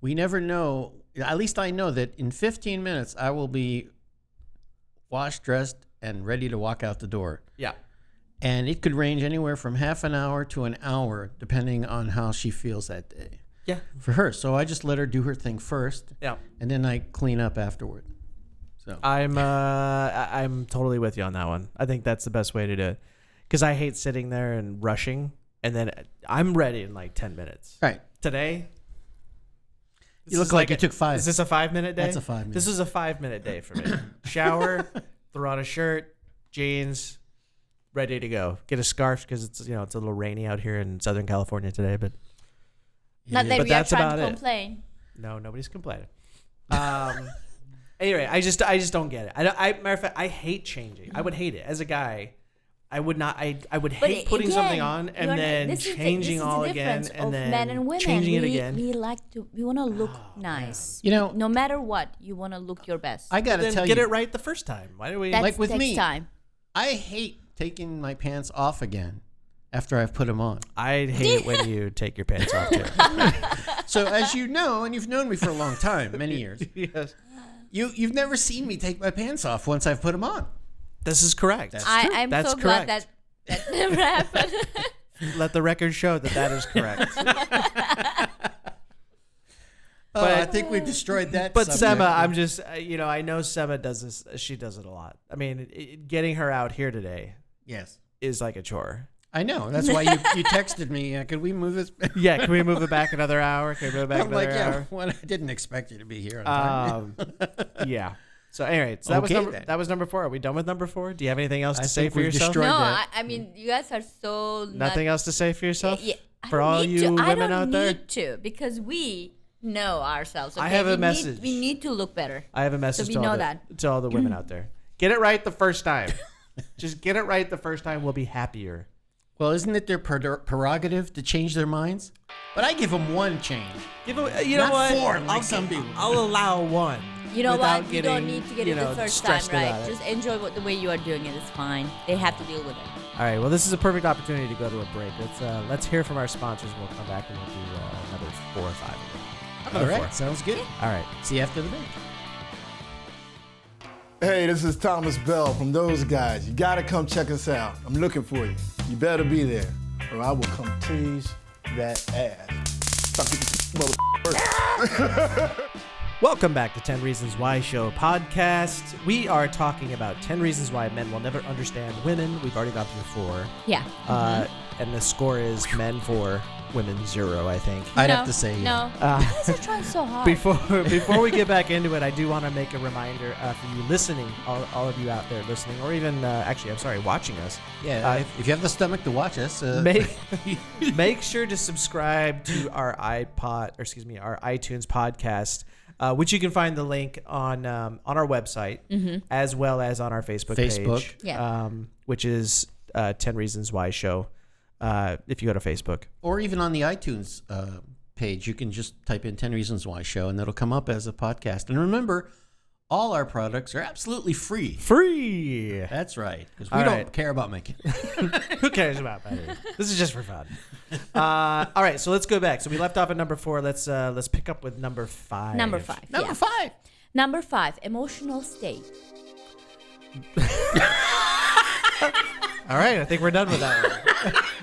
Speaker 1: we never know. At least I know that in 15 minutes I will be washed, dressed, and ready to walk out the door.
Speaker 2: yeah.
Speaker 1: And it could range anywhere from half an hour to an hour, depending on how she feels that day.
Speaker 2: Yeah.
Speaker 1: For her, so I just let her do her thing first,
Speaker 2: Yeah.
Speaker 1: and then I clean up afterward. So
Speaker 2: I'm totally with you on that one. I think that's the best way to do it. Because I hate sitting there and rushing, and then I'm ready in like 10 minutes.
Speaker 1: right,
Speaker 2: Today,
Speaker 1: you look like you took 5.
Speaker 2: Is this a 5-minute day?
Speaker 1: That's a 5 minute.
Speaker 2: This is a 5-minute day for me. Shower, throw on a shirt, jeans, ready to go. Get a scarf because it's it's a little rainy out here in Southern California today. But
Speaker 3: Not that
Speaker 2: But
Speaker 3: we are
Speaker 2: that's
Speaker 3: trying
Speaker 2: about
Speaker 3: to
Speaker 2: it.
Speaker 3: complain.
Speaker 2: no, nobody's complaining. Anyway, I just don't get it. Matter of fact, I hate changing. I would hate it as a guy. I would not. I would hate putting something on and then changing all again and then
Speaker 3: men and women.
Speaker 2: changing it again.
Speaker 3: We want to look nice.
Speaker 1: You know,
Speaker 3: No matter what, you want to look your best.
Speaker 1: I gotta
Speaker 2: Then
Speaker 1: tell
Speaker 2: get
Speaker 1: you,
Speaker 2: it right the first time. Why do we?
Speaker 3: That
Speaker 1: like with
Speaker 3: takes
Speaker 1: me.
Speaker 3: time.
Speaker 1: I hate taking my pants off again after I've put them on.
Speaker 2: I hate it when you take your pants off too.
Speaker 1: So as you know, and you've known me for a long time, many years,
Speaker 2: Yes,
Speaker 1: you've never seen me take my pants off once I've put them on.
Speaker 2: this is correct.
Speaker 3: I'm
Speaker 2: That's
Speaker 3: so glad
Speaker 2: correct.
Speaker 3: that never happened.
Speaker 2: Let the record show that is correct.
Speaker 1: I think we've destroyed that.
Speaker 2: But
Speaker 1: subject.
Speaker 2: Sema, I'm just, I know Sema does this. She does it a lot. I mean, getting her out here today
Speaker 1: yes,
Speaker 2: is like a chore.
Speaker 1: I know. That's why you texted me. Could we move this?
Speaker 2: Yeah, can we move it back another hour? Can we move it back
Speaker 1: I'm
Speaker 2: another
Speaker 1: like, yeah.
Speaker 2: hour?
Speaker 1: Well, I didn't expect you to be here on time.
Speaker 2: Yeah. So anyway, so that was number 4. Are we done with number 4? Do you have anything else to say
Speaker 1: think
Speaker 2: for
Speaker 1: we've
Speaker 2: yourself?
Speaker 1: destroyed
Speaker 3: No,
Speaker 1: that.
Speaker 3: I mean, you guys are so
Speaker 2: Nothing else to say for yourself?
Speaker 3: Yeah, I
Speaker 2: For
Speaker 3: don't
Speaker 2: all
Speaker 3: need
Speaker 2: you
Speaker 3: to.
Speaker 2: women out there?
Speaker 3: I don't need to because we know ourselves. Okay?
Speaker 2: I have a message.
Speaker 3: We need to look better.
Speaker 2: I have a message
Speaker 3: we
Speaker 2: to,
Speaker 3: know
Speaker 2: all
Speaker 3: that.
Speaker 2: to all the women out there. Get it right the first time. Just get it right the first time. We'll be happier.
Speaker 1: Well, isn't it their prerogative to change their minds? But I give them 1 change.
Speaker 2: You know
Speaker 1: Not
Speaker 2: what?
Speaker 1: 4 like some people.
Speaker 2: I'll allow 1.
Speaker 3: You know
Speaker 2: without
Speaker 3: what? You don't
Speaker 2: getting,
Speaker 3: need to get it the first time,
Speaker 2: stressed
Speaker 3: right?
Speaker 2: about it.
Speaker 3: Just enjoy the way you are doing it. It's fine. They have to deal with it.
Speaker 2: All right. Well, this is a perfect opportunity to go to a break. Let's hear from our sponsors. We'll come back and we'll do another 4 or 5.
Speaker 1: All right. Sounds good.
Speaker 2: All right.
Speaker 1: See you after the break.
Speaker 4: Hey, this is Thomas Bell from Those Guys. You gotta come check us out. I'm looking for you. You better be there, or I will come tease that ass. Fuck you, mother.
Speaker 2: Welcome back to 10 Reasons Why Show podcast. We are talking about 10 reasons why men will never understand women. We've already gone through 4.
Speaker 3: Yeah.
Speaker 2: And the score is men 4, women 0, I think.
Speaker 1: I'd have to say,
Speaker 3: no.
Speaker 1: yeah.
Speaker 3: You guys are trying so hard.
Speaker 2: Before we get back into it, I do want to make a reminder for you listening, all of you out there listening, or even, watching us.
Speaker 1: Yeah, if you have the stomach to watch us,
Speaker 2: make sure to subscribe to our iTunes podcast, which you can find the link on our website, as well as on our Facebook page, which is 10 Reasons Why Show. If you go to Facebook,
Speaker 1: or even on the iTunes page, you can just type in 10 Reasons Why Show, and that'll come up as a podcast. And remember, all our products are absolutely free.
Speaker 2: Free.
Speaker 1: That's right, because we don't care about making.
Speaker 2: Who cares about that? This is just for fun. All right, so let's go back. So we left off at number 4. Let's pick up with number 5.
Speaker 3: Number 5.
Speaker 1: Number 5.
Speaker 3: Number 5. Emotional state.
Speaker 2: All right, I think we're done with that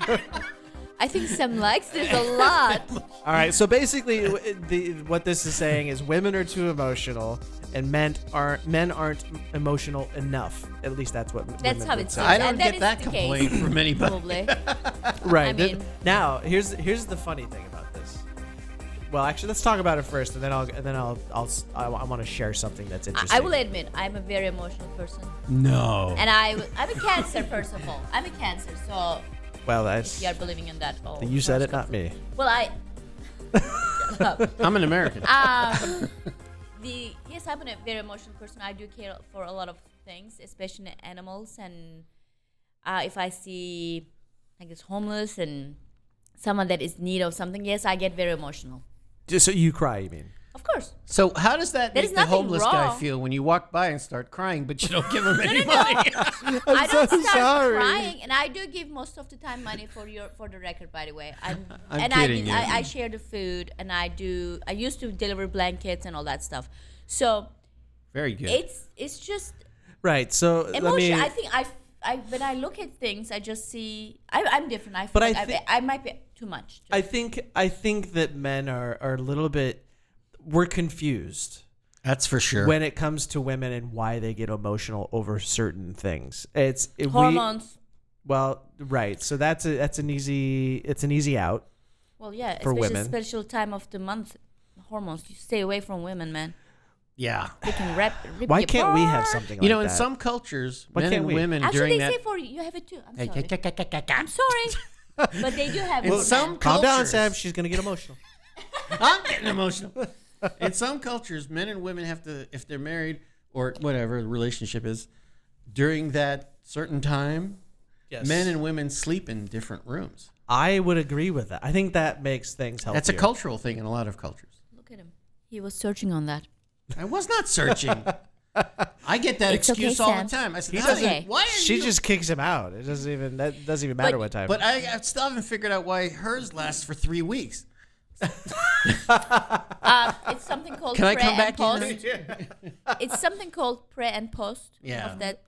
Speaker 2: one.
Speaker 3: I think Sam likes this a lot.
Speaker 2: All right, so basically, what this is saying is women are too emotional, and men aren't emotional enough. At least that's what.
Speaker 3: That's
Speaker 2: women
Speaker 3: how
Speaker 2: would
Speaker 3: it
Speaker 2: say.
Speaker 3: seems.
Speaker 1: I don't
Speaker 3: And that
Speaker 1: get
Speaker 3: is
Speaker 1: that
Speaker 3: the
Speaker 1: complaint
Speaker 3: case.
Speaker 1: from anybody.
Speaker 3: Probably.
Speaker 2: Right.
Speaker 3: I mean-
Speaker 2: Now, here's the funny thing about this. Well, actually, let's talk about it first, and then I want to share something that's interesting.
Speaker 3: I will admit, I'm a very emotional person.
Speaker 1: No.
Speaker 3: And I'm a Cancer, first of all. I'm a Cancer, so
Speaker 2: Well,
Speaker 3: if
Speaker 2: that's
Speaker 3: you are believing in that.
Speaker 2: you said it, not me.
Speaker 3: Well,
Speaker 1: I'm an American.
Speaker 3: Yes, I'm a very emotional person. I do care for a lot of things, especially animals. And if I see, I guess, homeless and someone that is in need of something, yes, I get very emotional.
Speaker 2: Just so you cry, you mean?
Speaker 3: Of course.
Speaker 1: So how does that
Speaker 3: There's
Speaker 1: make the
Speaker 3: nothing
Speaker 1: homeless guy
Speaker 3: wrong.
Speaker 1: feel when you walk by and start crying, but you don't give him any money?
Speaker 3: I don't
Speaker 2: so
Speaker 3: start
Speaker 2: sorry.
Speaker 3: crying, and I do give most of the time money for the record. By the way,
Speaker 1: I'm
Speaker 3: and
Speaker 1: kidding you.
Speaker 3: I share the food, and I used to deliver blankets and all that stuff. So
Speaker 1: Very good.
Speaker 3: it's just
Speaker 2: Right. So
Speaker 3: emotion. I think I when I look at things, I just see I'm different. I feel
Speaker 2: But
Speaker 3: like I might be too much.
Speaker 2: I think that men are a little bit. We're confused
Speaker 1: That's for sure.
Speaker 2: when it comes to women and why they get emotional over certain things.
Speaker 3: Hormones.
Speaker 2: Right. So that's an easy out.
Speaker 3: Well, yeah,
Speaker 2: for
Speaker 3: especially
Speaker 2: women.
Speaker 3: special time of the month. Hormones. You stay away from women, man.
Speaker 1: Yeah.
Speaker 3: They can rip
Speaker 2: Why
Speaker 3: you
Speaker 2: can't we have
Speaker 3: apart.
Speaker 2: something
Speaker 1: You
Speaker 2: like
Speaker 1: know, in
Speaker 2: that?
Speaker 1: some cultures,
Speaker 2: Why
Speaker 1: men
Speaker 2: can't
Speaker 1: and
Speaker 2: we?
Speaker 1: women
Speaker 3: Actually,
Speaker 1: during
Speaker 3: they
Speaker 1: that.
Speaker 3: say for you have it too. I'm
Speaker 1: Hey,
Speaker 3: sorry. I'm sorry. But they do have
Speaker 1: In
Speaker 3: it.
Speaker 1: some
Speaker 2: Calm down,
Speaker 1: cultures-
Speaker 2: Sam. She's gonna get emotional.
Speaker 1: I'm getting emotional. In some cultures, men and women have to, if they're married or whatever the relationship is, during that certain time,
Speaker 2: Yes.
Speaker 1: men and women sleep in different rooms.
Speaker 2: I would agree with that. I think that makes things healthier.
Speaker 1: That's a cultural thing in a lot of cultures.
Speaker 3: Look at him. He was searching on that.
Speaker 1: I was not searching. I get that
Speaker 3: It's okay,
Speaker 1: excuse all
Speaker 3: Sam.
Speaker 1: the time. I said,
Speaker 3: It's
Speaker 1: "Honey,
Speaker 3: okay.
Speaker 1: why are
Speaker 2: She
Speaker 1: you?"
Speaker 2: just kicks him out. It doesn't even matter
Speaker 3: But-
Speaker 2: what time.
Speaker 1: But I still haven't figured out why hers lasts for 3 weeks.
Speaker 3: It's something called
Speaker 1: Can I
Speaker 3: pre
Speaker 1: come
Speaker 3: and
Speaker 1: back
Speaker 3: post.
Speaker 1: in?
Speaker 3: It's something called pre and post
Speaker 1: Yeah.
Speaker 3: of that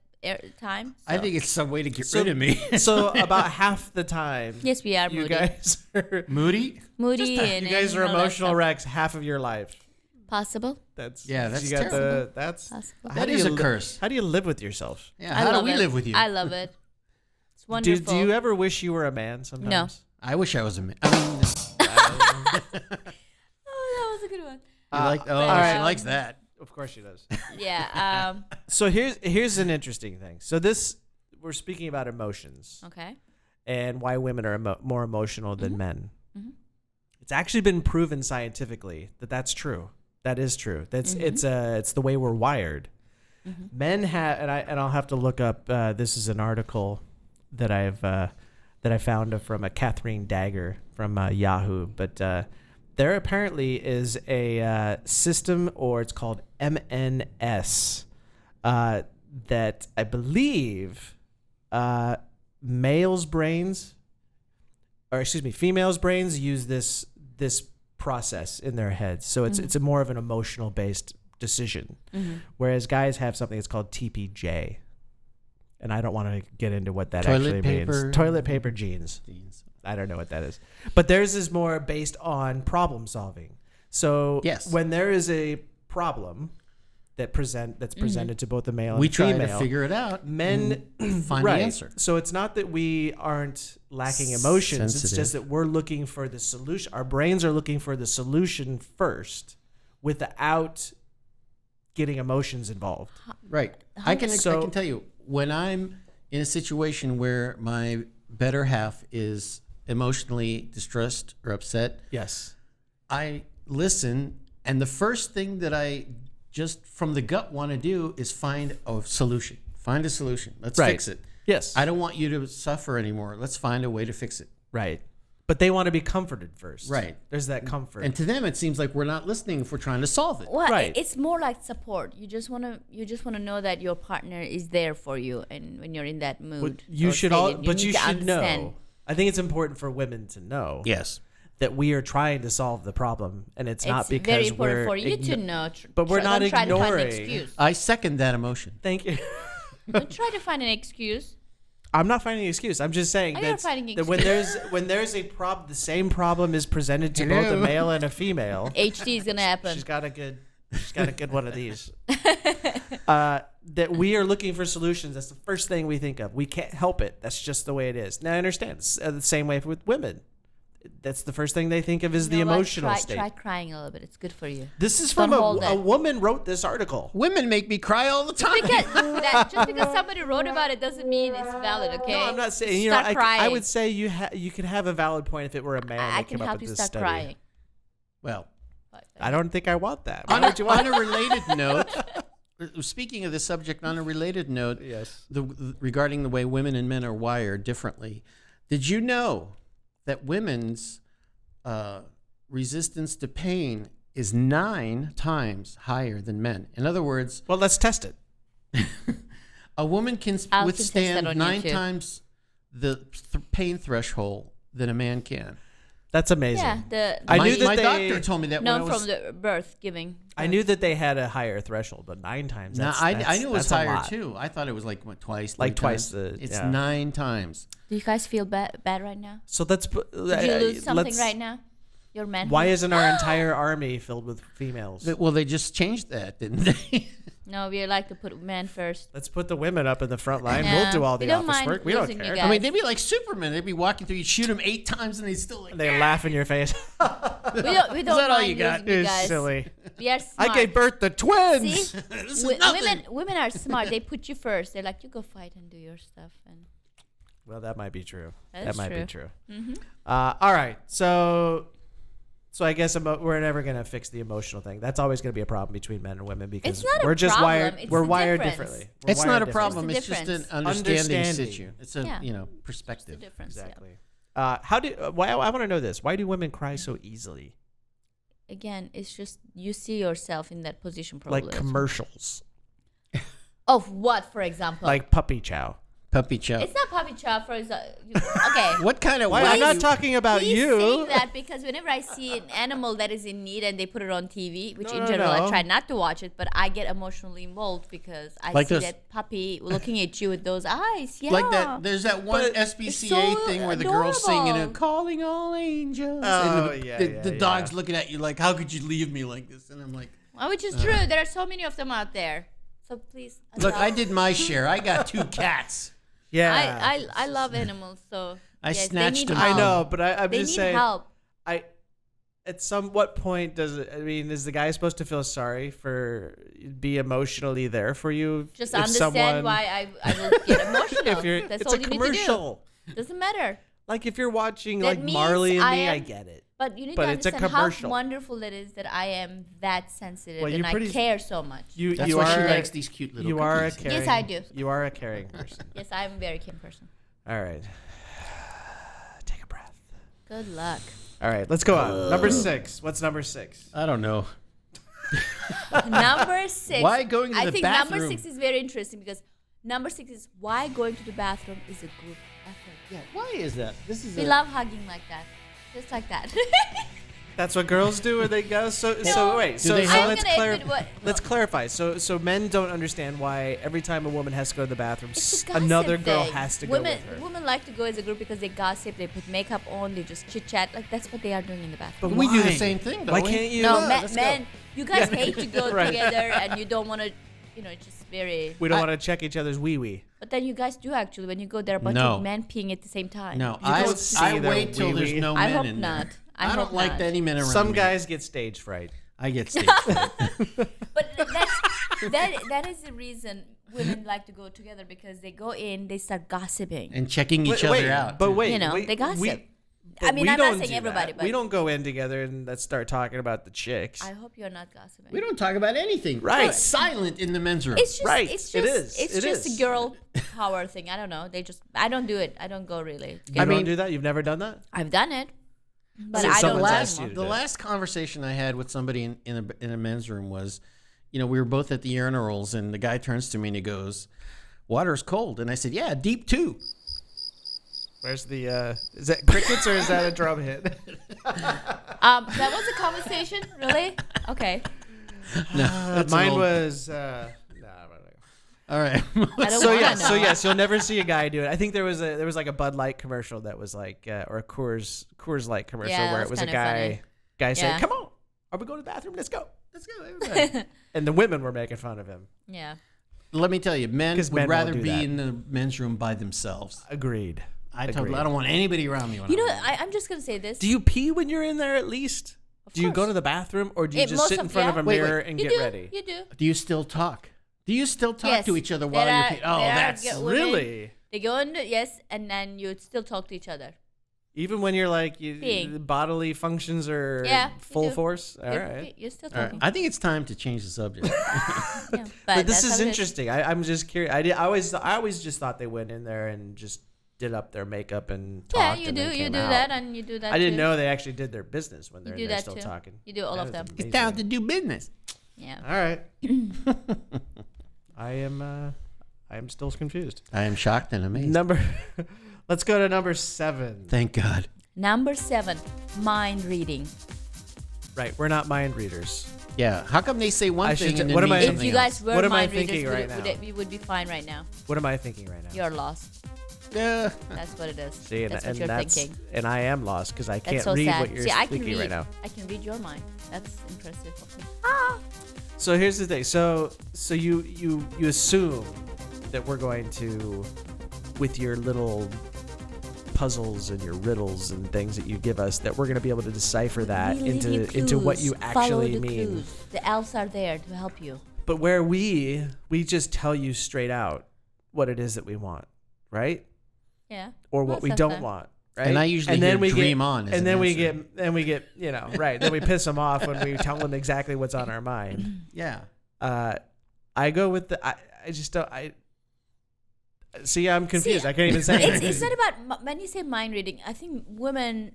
Speaker 3: time.
Speaker 1: I think it's some way to get rid of me.
Speaker 2: so about half the time,
Speaker 3: Yes, we are
Speaker 2: you
Speaker 3: moody.
Speaker 2: guys are
Speaker 1: Moody?
Speaker 3: Moody and
Speaker 2: you guys are
Speaker 3: and all that
Speaker 2: emotional
Speaker 3: stuff.
Speaker 2: wrecks half of your life.
Speaker 3: Possible.
Speaker 2: That's
Speaker 1: That's
Speaker 2: you got
Speaker 1: terrible.
Speaker 2: that's
Speaker 3: Possible.
Speaker 1: That is a curse.
Speaker 2: How do you live with yourself?
Speaker 1: Yeah,
Speaker 3: I
Speaker 1: how do
Speaker 3: love
Speaker 1: we
Speaker 3: it.
Speaker 1: live with you?
Speaker 3: I love it. It's wonderful.
Speaker 2: Do you ever wish you were a man sometimes?
Speaker 1: I wish I was a man. I mean,
Speaker 3: Oh, that was a good one.
Speaker 1: you like? Oh,
Speaker 3: but,
Speaker 1: she likes that.
Speaker 2: Of course she does.
Speaker 3: Yeah.
Speaker 2: So here's an interesting thing. So we're speaking about emotions
Speaker 3: Okay.
Speaker 2: and why women are more emotional than
Speaker 3: Mm-hmm.
Speaker 2: men. It's actually been proven scientifically that that's true. That is true. It's the way we're wired. Men have, and I'll have to look up. This is an article that I found from a Catherine Dagger from Yahoo. But there apparently is a system, or it's called MNS, that I believe females' brains use this process in their heads. So it's a more of an emotional based decision, whereas guys have something that's called TPJ, and I don't want to get into what that actually means. Toilet paper genes. I don't know what that is, but theirs is more based on problem solving. So
Speaker 1: Yes.
Speaker 2: when there is a problem that's presented to both the male and
Speaker 1: We
Speaker 2: the
Speaker 1: try
Speaker 2: female,
Speaker 1: to figure it out.
Speaker 2: men
Speaker 1: Find
Speaker 2: right.
Speaker 1: the answer.
Speaker 2: So it's not that we aren't lacking emotions. It's
Speaker 1: Sensitive.
Speaker 2: just that we're looking for the solution. Our brains are looking for the solution first without getting emotions involved.
Speaker 1: Right. I can
Speaker 2: So-
Speaker 1: tell you, when I'm in a situation where my better half is emotionally distressed or upset,
Speaker 2: Yes.
Speaker 1: I listen, and the first thing that I just from the gut want to do is find a solution. Find a solution. Let's
Speaker 2: Right.
Speaker 1: fix it.
Speaker 2: Yes.
Speaker 1: I don't want you to suffer anymore. Let's find a way to fix it.
Speaker 2: Right. But they want to be comforted first.
Speaker 1: Right.
Speaker 2: There's that comfort.
Speaker 1: And to them, it seems like we're not listening if we're trying to solve it.
Speaker 3: Well,
Speaker 2: Right.
Speaker 3: it's more like support. You just wanna know that your partner is there for you, and when you're in that mood,
Speaker 2: you
Speaker 3: or
Speaker 2: should
Speaker 3: state,
Speaker 2: all,
Speaker 3: you
Speaker 2: but
Speaker 3: need
Speaker 2: you
Speaker 3: to
Speaker 2: should
Speaker 3: understand.
Speaker 2: know. I think it's important for women to know
Speaker 1: Yes.
Speaker 2: that we are trying to solve the problem, and it's not because
Speaker 3: very important
Speaker 2: we're
Speaker 3: for you to
Speaker 2: igno-
Speaker 3: know.
Speaker 2: but we're not
Speaker 3: don't try to find an
Speaker 2: ignoring-
Speaker 3: excuse.
Speaker 1: I second that emotion.
Speaker 2: Thank you.
Speaker 3: Don't try to find an excuse.
Speaker 2: I'm not finding an excuse. I'm just saying
Speaker 3: Oh, you're
Speaker 2: that
Speaker 3: finding
Speaker 2: when there's a problem, the same problem is presented to both a
Speaker 1: Hello.
Speaker 2: male and a female.
Speaker 3: HD is gonna happen.
Speaker 2: She's got a good one of these. That we are looking for solutions. That's the first thing we think of. We can't help it. That's just the way it is. Now I understand. It's the same way with women. That's the first thing they think of is
Speaker 3: You
Speaker 2: the
Speaker 3: know what?
Speaker 2: emotional
Speaker 3: try,
Speaker 2: state.
Speaker 3: Try crying a little bit. It's good for you.
Speaker 2: This is
Speaker 3: Don't
Speaker 2: from
Speaker 3: hold
Speaker 2: a
Speaker 3: it.
Speaker 2: woman wrote this article.
Speaker 1: Women make me cry all the time.
Speaker 3: Just because somebody wrote about it doesn't mean it's valid. Okay.
Speaker 2: No, I'm not saying.
Speaker 3: Start
Speaker 2: I
Speaker 3: crying.
Speaker 2: would say you could have a valid point if it were a man.
Speaker 3: I
Speaker 2: that
Speaker 3: can
Speaker 2: came up
Speaker 3: help
Speaker 2: with
Speaker 3: you
Speaker 2: this
Speaker 3: start
Speaker 2: study.
Speaker 3: crying.
Speaker 1: Well,
Speaker 2: I don't think I want that. Why
Speaker 1: on
Speaker 2: would you want
Speaker 1: a related note, speaking of the subject, on a related note,
Speaker 2: Yes.
Speaker 1: regarding the way women and men are wired differently, did you know that women's resistance to pain is 9 times higher than men? In other words,
Speaker 2: Well, let's test it.
Speaker 1: a woman can
Speaker 3: I'll contest that
Speaker 1: withstand
Speaker 3: on
Speaker 1: 9
Speaker 3: YouTube.
Speaker 1: times the pain threshold than a man can.
Speaker 2: That's amazing.
Speaker 3: Yeah.
Speaker 2: I
Speaker 1: my
Speaker 2: knew that
Speaker 1: my
Speaker 2: they-
Speaker 1: doctor told me that when I
Speaker 3: Known
Speaker 1: was.
Speaker 3: from the birth giving.
Speaker 2: I knew that they had a higher threshold, but 9 times.
Speaker 1: No,
Speaker 2: That's,
Speaker 1: I knew it was
Speaker 2: that's a
Speaker 1: higher
Speaker 2: lot.
Speaker 1: too. I thought it was like what, twice,
Speaker 2: Like
Speaker 1: 3
Speaker 2: twice
Speaker 1: times.
Speaker 2: the-
Speaker 1: It's
Speaker 2: yeah.
Speaker 1: 9 times.
Speaker 3: Do you guys feel bad right now?
Speaker 2: So let's put.
Speaker 3: Did you lose something right now? Your man.
Speaker 2: Why isn't our entire army filled with females?
Speaker 1: Well, they just changed that, didn't they?
Speaker 3: No, we like to put men first.
Speaker 2: Let's put the women up in the front line.
Speaker 3: Yeah.
Speaker 2: We'll do all
Speaker 3: We
Speaker 2: the
Speaker 3: don't
Speaker 2: office
Speaker 3: mind
Speaker 2: work. We don't
Speaker 3: losing you
Speaker 2: care.
Speaker 3: guys.
Speaker 1: I mean, they'd be like Superman. They'd be walking through, you'd shoot them 8 times, and they'd still like.
Speaker 2: They laugh in your face.
Speaker 3: We don't
Speaker 1: that all
Speaker 3: mind
Speaker 1: you got?
Speaker 3: losing you
Speaker 2: You're
Speaker 3: guys.
Speaker 2: silly.
Speaker 3: We are smart.
Speaker 2: I gave birth to twins.
Speaker 3: See?
Speaker 1: This is
Speaker 3: Women
Speaker 1: nothing.
Speaker 3: women are smart. They put you first. They're like, you go fight and do your stuff. And
Speaker 2: Well, that might be true.
Speaker 3: That
Speaker 2: That
Speaker 3: is
Speaker 2: might be
Speaker 3: true.
Speaker 2: true. All right. So I guess we're never gonna fix the emotional thing. That's always gonna be a problem between men and women because
Speaker 3: It's not a
Speaker 2: we're just
Speaker 3: problem,
Speaker 2: wired.
Speaker 3: it's
Speaker 2: We're
Speaker 3: the
Speaker 2: wired
Speaker 3: difference.
Speaker 2: differently. We're
Speaker 1: It's
Speaker 2: wired
Speaker 1: not a
Speaker 2: differently.
Speaker 1: problem.
Speaker 3: It's
Speaker 1: It's
Speaker 3: the
Speaker 1: just an
Speaker 3: difference.
Speaker 1: understanding
Speaker 2: Understanding.
Speaker 1: situ. It's a
Speaker 3: Yeah.
Speaker 1: you know
Speaker 3: the
Speaker 1: perspective.
Speaker 3: difference. yeah.
Speaker 2: Exactly. How do? Why I want to know this? Why do women cry so easily?
Speaker 3: Again, it's just you see yourself in that position probably.
Speaker 2: Like commercials,
Speaker 3: Of what, for example?
Speaker 2: like puppy chow.
Speaker 1: Puppy chow.
Speaker 3: It's not puppy chow, for example. Okay.
Speaker 1: What kind of?
Speaker 2: Why?
Speaker 1: why
Speaker 2: I'm
Speaker 1: do
Speaker 2: not
Speaker 1: you-
Speaker 2: talking about
Speaker 3: He's
Speaker 2: you.
Speaker 3: saying that because whenever I see an animal that is in need and they put it on TV, which
Speaker 2: No,
Speaker 3: in
Speaker 2: no,
Speaker 3: general
Speaker 2: no.
Speaker 3: I try not to watch it, but I get emotionally involved because I
Speaker 1: Like
Speaker 3: see
Speaker 1: this.
Speaker 3: that puppy looking at you with those eyes. Yeah.
Speaker 1: Like that. There's that one
Speaker 2: But
Speaker 1: SPCA
Speaker 3: it's so
Speaker 1: thing where the girl's singing
Speaker 3: adorable.
Speaker 1: and calling all angels.
Speaker 2: Oh,
Speaker 1: and
Speaker 2: yeah,
Speaker 1: the,
Speaker 2: yeah,
Speaker 1: the
Speaker 2: yeah.
Speaker 1: dog's looking at you like, how could you leave me like this? And I'm like,
Speaker 3: Well, which is true. There are so many of them out there. So please.
Speaker 1: look, I
Speaker 3: adopt.
Speaker 1: did my share. I got 2 cats.
Speaker 2: Yeah.
Speaker 3: I love animals, so
Speaker 1: I
Speaker 3: yes,
Speaker 1: snatched
Speaker 3: they need
Speaker 1: them.
Speaker 2: I
Speaker 3: help.
Speaker 2: know, but I'm
Speaker 3: They
Speaker 2: just
Speaker 3: need
Speaker 2: saying.
Speaker 3: help.
Speaker 2: At what point does it? I mean, is the guy supposed to feel sorry for be emotionally there for you?
Speaker 3: Just
Speaker 2: if
Speaker 3: understand
Speaker 2: someone-
Speaker 3: why I will get emotional.
Speaker 2: If you're,
Speaker 3: That's
Speaker 2: it's
Speaker 3: all
Speaker 2: a
Speaker 3: you
Speaker 2: commercial.
Speaker 3: need to do. Doesn't matter.
Speaker 2: Like if you're watching
Speaker 3: That
Speaker 2: like
Speaker 3: means
Speaker 2: Marley and
Speaker 3: I
Speaker 2: Me, I
Speaker 3: am-
Speaker 2: get it.
Speaker 3: But you need
Speaker 2: But
Speaker 3: to
Speaker 2: it's a
Speaker 3: understand how
Speaker 2: commercial.
Speaker 3: wonderful it is that I am that sensitive
Speaker 2: Well, you
Speaker 3: and I
Speaker 2: pretty-
Speaker 3: care so much.
Speaker 1: That's
Speaker 2: you
Speaker 1: why she
Speaker 2: are
Speaker 1: likes these cute little
Speaker 2: you are a
Speaker 1: cookies.
Speaker 2: caring.
Speaker 3: Yes, I do.
Speaker 2: You are a caring person.
Speaker 3: Yes, I'm a very caring person.
Speaker 2: All right. Take a breath.
Speaker 3: Good luck.
Speaker 2: All right, let's go on. Number 6. What's number 6?
Speaker 1: I don't know.
Speaker 3: Number 6.
Speaker 1: Why going to
Speaker 3: I
Speaker 1: the
Speaker 3: think
Speaker 1: bathroom?
Speaker 3: number 6 is very interesting because number 6 is why going to the bathroom is a group effort.
Speaker 1: Yeah, why is that? This is
Speaker 3: We love hugging like that. Just like that.
Speaker 2: That's what girls do when they go. So wait.
Speaker 1: Do
Speaker 2: So,
Speaker 1: they
Speaker 2: so
Speaker 1: have-
Speaker 2: let's
Speaker 3: I'm gonna admit what-
Speaker 2: let's clarify. So men don't understand why every time a woman has to go to the bathroom,
Speaker 3: It's a gossip
Speaker 2: another girl
Speaker 3: thing.
Speaker 2: has to
Speaker 3: women,
Speaker 2: go with her.
Speaker 3: Women like to go as a group because they gossip, they put makeup on, they just chit chat. Like that's what they are doing in the bathroom.
Speaker 2: But
Speaker 1: We do the
Speaker 2: why?
Speaker 1: same thing, though.
Speaker 2: Why can't you?
Speaker 3: No,
Speaker 1: let's go.
Speaker 3: men, you guys
Speaker 2: Yeah.
Speaker 3: hate to go
Speaker 2: Right.
Speaker 3: together and you don't want to, it's just very.
Speaker 2: We don't want to check each other's wee wee.
Speaker 3: But then you guys do actually when you go there, a bunch
Speaker 1: No.
Speaker 3: of men peeing at the same time.
Speaker 1: No,
Speaker 2: You don't see
Speaker 1: I
Speaker 2: their
Speaker 1: wait till there's
Speaker 2: wee-wee.
Speaker 1: no
Speaker 3: I
Speaker 1: men
Speaker 3: hope
Speaker 1: in
Speaker 3: not.
Speaker 1: there.
Speaker 3: I
Speaker 1: I
Speaker 3: hope
Speaker 1: don't like
Speaker 3: not.
Speaker 1: any men around
Speaker 2: Some
Speaker 1: me.
Speaker 2: guys get stage fright.
Speaker 1: I get stage fright.
Speaker 3: But that is the reason women like to go together because they go in, they start gossiping.
Speaker 1: and checking each other out.
Speaker 2: But
Speaker 1: too.
Speaker 2: wait,
Speaker 3: They gossip.
Speaker 2: but
Speaker 3: I mean,
Speaker 2: we
Speaker 3: I'm
Speaker 2: don't
Speaker 3: not saying
Speaker 2: do
Speaker 3: everybody,
Speaker 2: that.
Speaker 3: but
Speaker 2: we don't go in together and let's start talking about the chicks.
Speaker 3: I hope you're not gossiping.
Speaker 1: We don't talk about anything.
Speaker 2: Right.
Speaker 1: We're silent in the men's room.
Speaker 3: It's just,
Speaker 2: Right.
Speaker 3: It's
Speaker 2: It
Speaker 3: just,
Speaker 2: is.
Speaker 3: It's
Speaker 2: It
Speaker 3: just
Speaker 2: is.
Speaker 3: a girl power thing. I don't know. I don't do it. I don't go really.
Speaker 2: You
Speaker 1: I
Speaker 2: don't
Speaker 1: mean-
Speaker 2: do that. You've never done that.
Speaker 3: I've done it, but
Speaker 2: So
Speaker 3: I don't.
Speaker 2: someone's
Speaker 3: do it
Speaker 2: asked
Speaker 3: anymore.
Speaker 2: you.
Speaker 1: The
Speaker 2: do.
Speaker 1: last conversation I had with somebody in a men's room was, we were both at the urinals, and the guy turns to me and he goes, "Water's cold," and I said, "Yeah, deep too."
Speaker 2: Where's the? Is that crickets or is that a drum hit?
Speaker 3: That was a conversation, really? Okay.
Speaker 1: That's
Speaker 2: Mine
Speaker 1: old.
Speaker 2: was.
Speaker 1: All right.
Speaker 3: I don't
Speaker 2: So
Speaker 3: wanna
Speaker 2: yes,
Speaker 3: know.
Speaker 2: so yes, you'll never see a guy do it. I think there was like a Bud Light commercial that was like, or a Coors Light commercial
Speaker 3: Yeah, that
Speaker 2: where
Speaker 3: was
Speaker 2: it was a
Speaker 3: kinda funny.
Speaker 2: guy saying,
Speaker 3: Yeah.
Speaker 2: "Come on, are we going to the bathroom? Let's go, everybody." And the women were making fun of him.
Speaker 3: Yeah.
Speaker 1: Let me tell you, men
Speaker 2: 'Cause
Speaker 1: would
Speaker 2: men won't
Speaker 1: rather
Speaker 2: do
Speaker 1: be
Speaker 2: that.
Speaker 1: in the men's room by themselves.
Speaker 2: Agreed.
Speaker 1: I
Speaker 2: Agreed.
Speaker 1: don't want anybody around me when
Speaker 3: You
Speaker 1: I'm
Speaker 3: know,
Speaker 1: in.
Speaker 3: I'm just gonna say this.
Speaker 2: Do you pee when you're in there at least?
Speaker 3: Of
Speaker 2: Do you go
Speaker 3: course.
Speaker 2: to the bathroom or do you just
Speaker 3: most
Speaker 2: sit in
Speaker 3: of-
Speaker 2: front of
Speaker 3: yeah.
Speaker 2: a
Speaker 1: Wait,
Speaker 2: mirror
Speaker 1: wait.
Speaker 2: and
Speaker 3: You
Speaker 2: get
Speaker 3: do.
Speaker 2: ready?
Speaker 3: You do.
Speaker 1: Do you still talk? Do you still talk
Speaker 3: Yes.
Speaker 1: to each other
Speaker 3: There
Speaker 1: while
Speaker 3: are-
Speaker 1: you're Oh,
Speaker 3: there are
Speaker 1: that's
Speaker 3: women-
Speaker 2: Really?
Speaker 3: They go in, yes, and then you still talk to each other.
Speaker 2: Even when you're like
Speaker 3: Peeing.
Speaker 2: the bodily functions are
Speaker 3: Yeah, you
Speaker 2: full
Speaker 3: do.
Speaker 2: force? All
Speaker 3: You're,
Speaker 2: right.
Speaker 3: you're still
Speaker 1: All right.
Speaker 3: talking.
Speaker 1: I think it's time to change the subject.
Speaker 3: Yeah,
Speaker 2: But this
Speaker 3: that's
Speaker 2: is
Speaker 3: how it
Speaker 2: interesting. I'm just curious. I always just thought they went in there and just did up their makeup and
Speaker 3: Yeah,
Speaker 2: talked.
Speaker 3: you
Speaker 2: and
Speaker 3: do.
Speaker 2: then
Speaker 3: You
Speaker 2: came
Speaker 3: do
Speaker 2: out.
Speaker 3: that, and you do that.
Speaker 2: I didn't
Speaker 3: too.
Speaker 2: know they actually did their business when
Speaker 3: You
Speaker 2: they're
Speaker 3: do
Speaker 2: in there
Speaker 3: that
Speaker 2: still
Speaker 3: too.
Speaker 2: talking.
Speaker 3: You do all
Speaker 2: That
Speaker 3: of
Speaker 2: is
Speaker 3: them.
Speaker 1: It's
Speaker 2: amazing.
Speaker 1: time to do business.
Speaker 3: Yeah.
Speaker 2: All right. I am still confused.
Speaker 1: I am shocked and amazed.
Speaker 2: Let's go to number 7.
Speaker 1: Thank God.
Speaker 3: Number 7, mind reading.
Speaker 2: Right, we're not mind readers.
Speaker 1: Yeah. How come they say one
Speaker 2: I
Speaker 1: thing
Speaker 2: should-
Speaker 1: and then
Speaker 2: what am
Speaker 1: mean
Speaker 2: I-
Speaker 3: If
Speaker 1: something
Speaker 3: you
Speaker 1: else?
Speaker 3: guys were
Speaker 2: What am I
Speaker 3: mind readers,
Speaker 2: thinking right now?
Speaker 3: we would be fine right now.
Speaker 2: What am I thinking right now?
Speaker 3: You're lost.
Speaker 1: Yeah.
Speaker 3: That's what it is.
Speaker 2: See, and,
Speaker 3: that's what
Speaker 2: and
Speaker 3: you're
Speaker 2: that's
Speaker 3: thinking.
Speaker 2: and I am lost because I
Speaker 3: That's
Speaker 2: can't
Speaker 3: so
Speaker 2: read
Speaker 3: sad.
Speaker 2: what you're
Speaker 3: See, I can
Speaker 2: thinking
Speaker 3: read.
Speaker 2: right now.
Speaker 3: I can read your mind. That's impressive of me.
Speaker 2: So here's the thing. So you assume that we're going to, with your little puzzles and your riddles and things that you give us, that we're going to be able to decipher that
Speaker 3: We leave you
Speaker 2: into what
Speaker 3: clues.
Speaker 2: you
Speaker 3: Follow
Speaker 2: actually
Speaker 3: the
Speaker 2: mean.
Speaker 3: clues. The elves are there to help you.
Speaker 2: But where we just tell you straight out what it is that we want, right?
Speaker 3: Yeah.
Speaker 2: Or what
Speaker 3: Most
Speaker 2: we
Speaker 3: of
Speaker 2: don't
Speaker 3: them.
Speaker 2: want. Right?
Speaker 1: And I usually hear dream on as
Speaker 2: and
Speaker 1: an
Speaker 2: then we
Speaker 1: answer.
Speaker 2: get right. Then we piss them off when we tell them exactly what's on our mind.
Speaker 1: Yeah.
Speaker 2: I go with I just don't. See, I'm confused.
Speaker 3: See,
Speaker 2: I can't even say
Speaker 3: It's
Speaker 2: anything.
Speaker 3: not about when you say mind reading. I think women.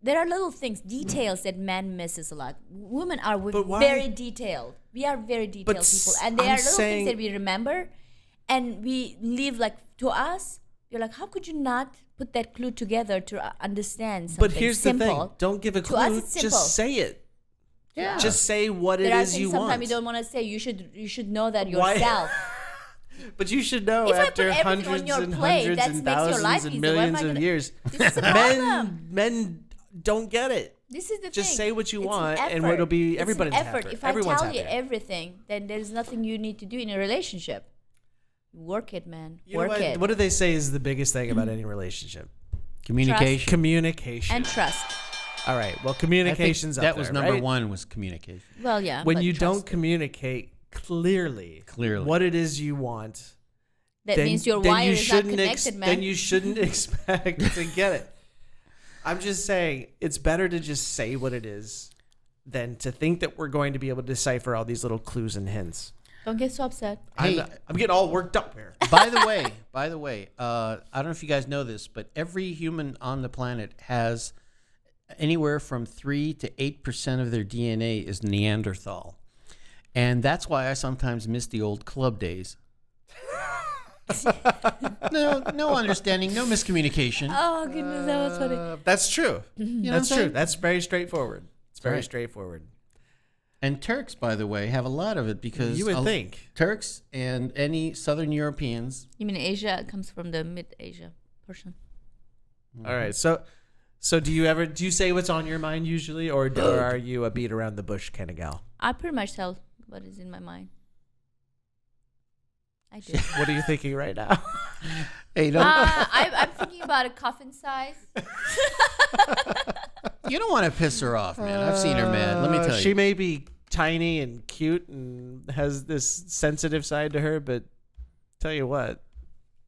Speaker 3: There are little things, details that men misses a lot. Women are
Speaker 2: But why-
Speaker 3: very detailed. We are very detailed people, and there
Speaker 2: I'm
Speaker 3: are little
Speaker 2: saying-
Speaker 3: things that we remember, and we live like to us. You're like, how could you not put that clue together to understand something
Speaker 2: But here's
Speaker 3: simple?
Speaker 2: the thing: don't give a
Speaker 3: To us,
Speaker 2: clue.
Speaker 3: it's simple.
Speaker 2: Just say it.
Speaker 1: Yeah.
Speaker 2: Just say what
Speaker 3: There
Speaker 2: it
Speaker 3: are
Speaker 2: is
Speaker 3: things
Speaker 2: you
Speaker 3: sometimes
Speaker 2: want.
Speaker 3: you don't want to say. You should know that
Speaker 2: Why-
Speaker 3: yourself.
Speaker 2: But you should know
Speaker 3: If I put
Speaker 2: after
Speaker 3: everything on
Speaker 2: hundreds
Speaker 3: your
Speaker 2: and
Speaker 3: plate,
Speaker 2: hundreds
Speaker 3: that
Speaker 2: and
Speaker 3: makes your
Speaker 2: thousands
Speaker 3: life
Speaker 2: and
Speaker 3: easier. Why am I
Speaker 2: millions of
Speaker 3: gonna-
Speaker 2: years.
Speaker 3: This is the problem.
Speaker 2: Men don't get it.
Speaker 3: This is the
Speaker 2: Just
Speaker 3: thing.
Speaker 2: say what you
Speaker 3: It's an
Speaker 2: want, and
Speaker 3: effort.
Speaker 2: it'll be
Speaker 3: It's an
Speaker 2: everybody's
Speaker 3: effort.
Speaker 2: happy.
Speaker 3: If I
Speaker 2: Everyone's
Speaker 3: tell you
Speaker 2: happy.
Speaker 3: everything, then there's nothing you need to do in a relationship. Work it, man.
Speaker 2: You know
Speaker 3: Work
Speaker 2: what?
Speaker 3: it.
Speaker 2: What do they say is the biggest thing about any relationship?
Speaker 1: Communication.
Speaker 2: Communication.
Speaker 3: And trust.
Speaker 2: All right. Well,
Speaker 1: I think
Speaker 2: communication's
Speaker 1: that
Speaker 2: up
Speaker 1: was
Speaker 2: there,
Speaker 1: number
Speaker 2: right?
Speaker 1: one was communication.
Speaker 3: Well, yeah.
Speaker 2: When
Speaker 3: but
Speaker 2: you
Speaker 3: trust.
Speaker 2: don't communicate clearly what it is you want,
Speaker 3: that
Speaker 2: then,
Speaker 3: means your
Speaker 2: then
Speaker 3: wire
Speaker 2: you
Speaker 3: is not
Speaker 2: shouldn't
Speaker 3: connected, man.
Speaker 2: then you shouldn't expect to get it. I'm just saying it's better to just say what it is than to think that we're going to be able to decipher all these little clues and hints.
Speaker 3: Don't get so upset.
Speaker 1: Hey.
Speaker 2: I'm getting all worked up here.
Speaker 1: By the way, I don't know if you guys know this, but every human on the planet has anywhere from 3 to 8% of their DNA is Neanderthal. And that's why I sometimes miss the old club days. No understanding, no miscommunication.
Speaker 3: Oh, goodness, that was funny.
Speaker 2: That's true.
Speaker 1: You know what I'm
Speaker 2: That's true.
Speaker 1: saying?
Speaker 2: That's very straightforward. It's very
Speaker 1: Right.
Speaker 2: straightforward.
Speaker 1: And Turks, by the way, have a lot of it because
Speaker 2: You would think.
Speaker 1: Turks and any Southern Europeans.
Speaker 3: You mean Asia? It comes from the mid-Asia portion.
Speaker 2: All right. So do you say what's on your mind usually, or are you a beat around the bush kind of gal?
Speaker 3: I pretty much tell what is in my mind. I do.
Speaker 2: What are you thinking right now?
Speaker 1: Hey, don't,
Speaker 3: I'm thinking about a coffin size.
Speaker 1: you don't want to piss her off, man. I've seen her mad. Let me tell you.
Speaker 2: She may be tiny and cute and has this sensitive side to her, but tell you what,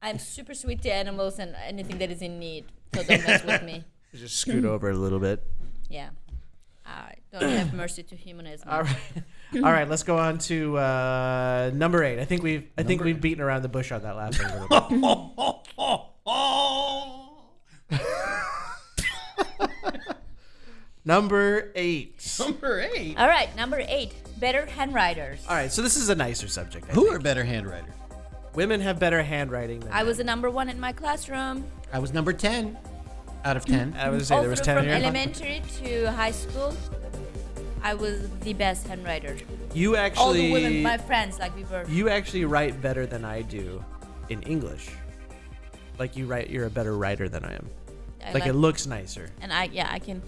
Speaker 3: I'm super sweet to animals and anything that is in need. So don't mess with me.
Speaker 2: just scoot over a little bit.
Speaker 3: Yeah. Don't have mercy to humanism.
Speaker 2: All right. All right, let's go on to number 8. I think we've beaten around the bush on that last one a little bit. Number 8.
Speaker 1: Number 8.
Speaker 3: All right, number 8. Better handwriters.
Speaker 2: All right, so this is a nicer subject. I
Speaker 1: Who
Speaker 2: think.
Speaker 1: are better handwriters?
Speaker 2: Women have better handwriting than
Speaker 3: I was
Speaker 2: men.
Speaker 3: the number 1 in my classroom.
Speaker 1: I was number 10 out of 10.
Speaker 2: I was say there was 10
Speaker 3: from
Speaker 2: in your
Speaker 3: elementary to high school, I was the best handwriter.
Speaker 2: You
Speaker 3: All
Speaker 2: actually
Speaker 3: the women, my friends, like we were.
Speaker 2: You actually write better than I do in English. Like you're a better writer than I am. Like it looks nicer.
Speaker 3: And I can.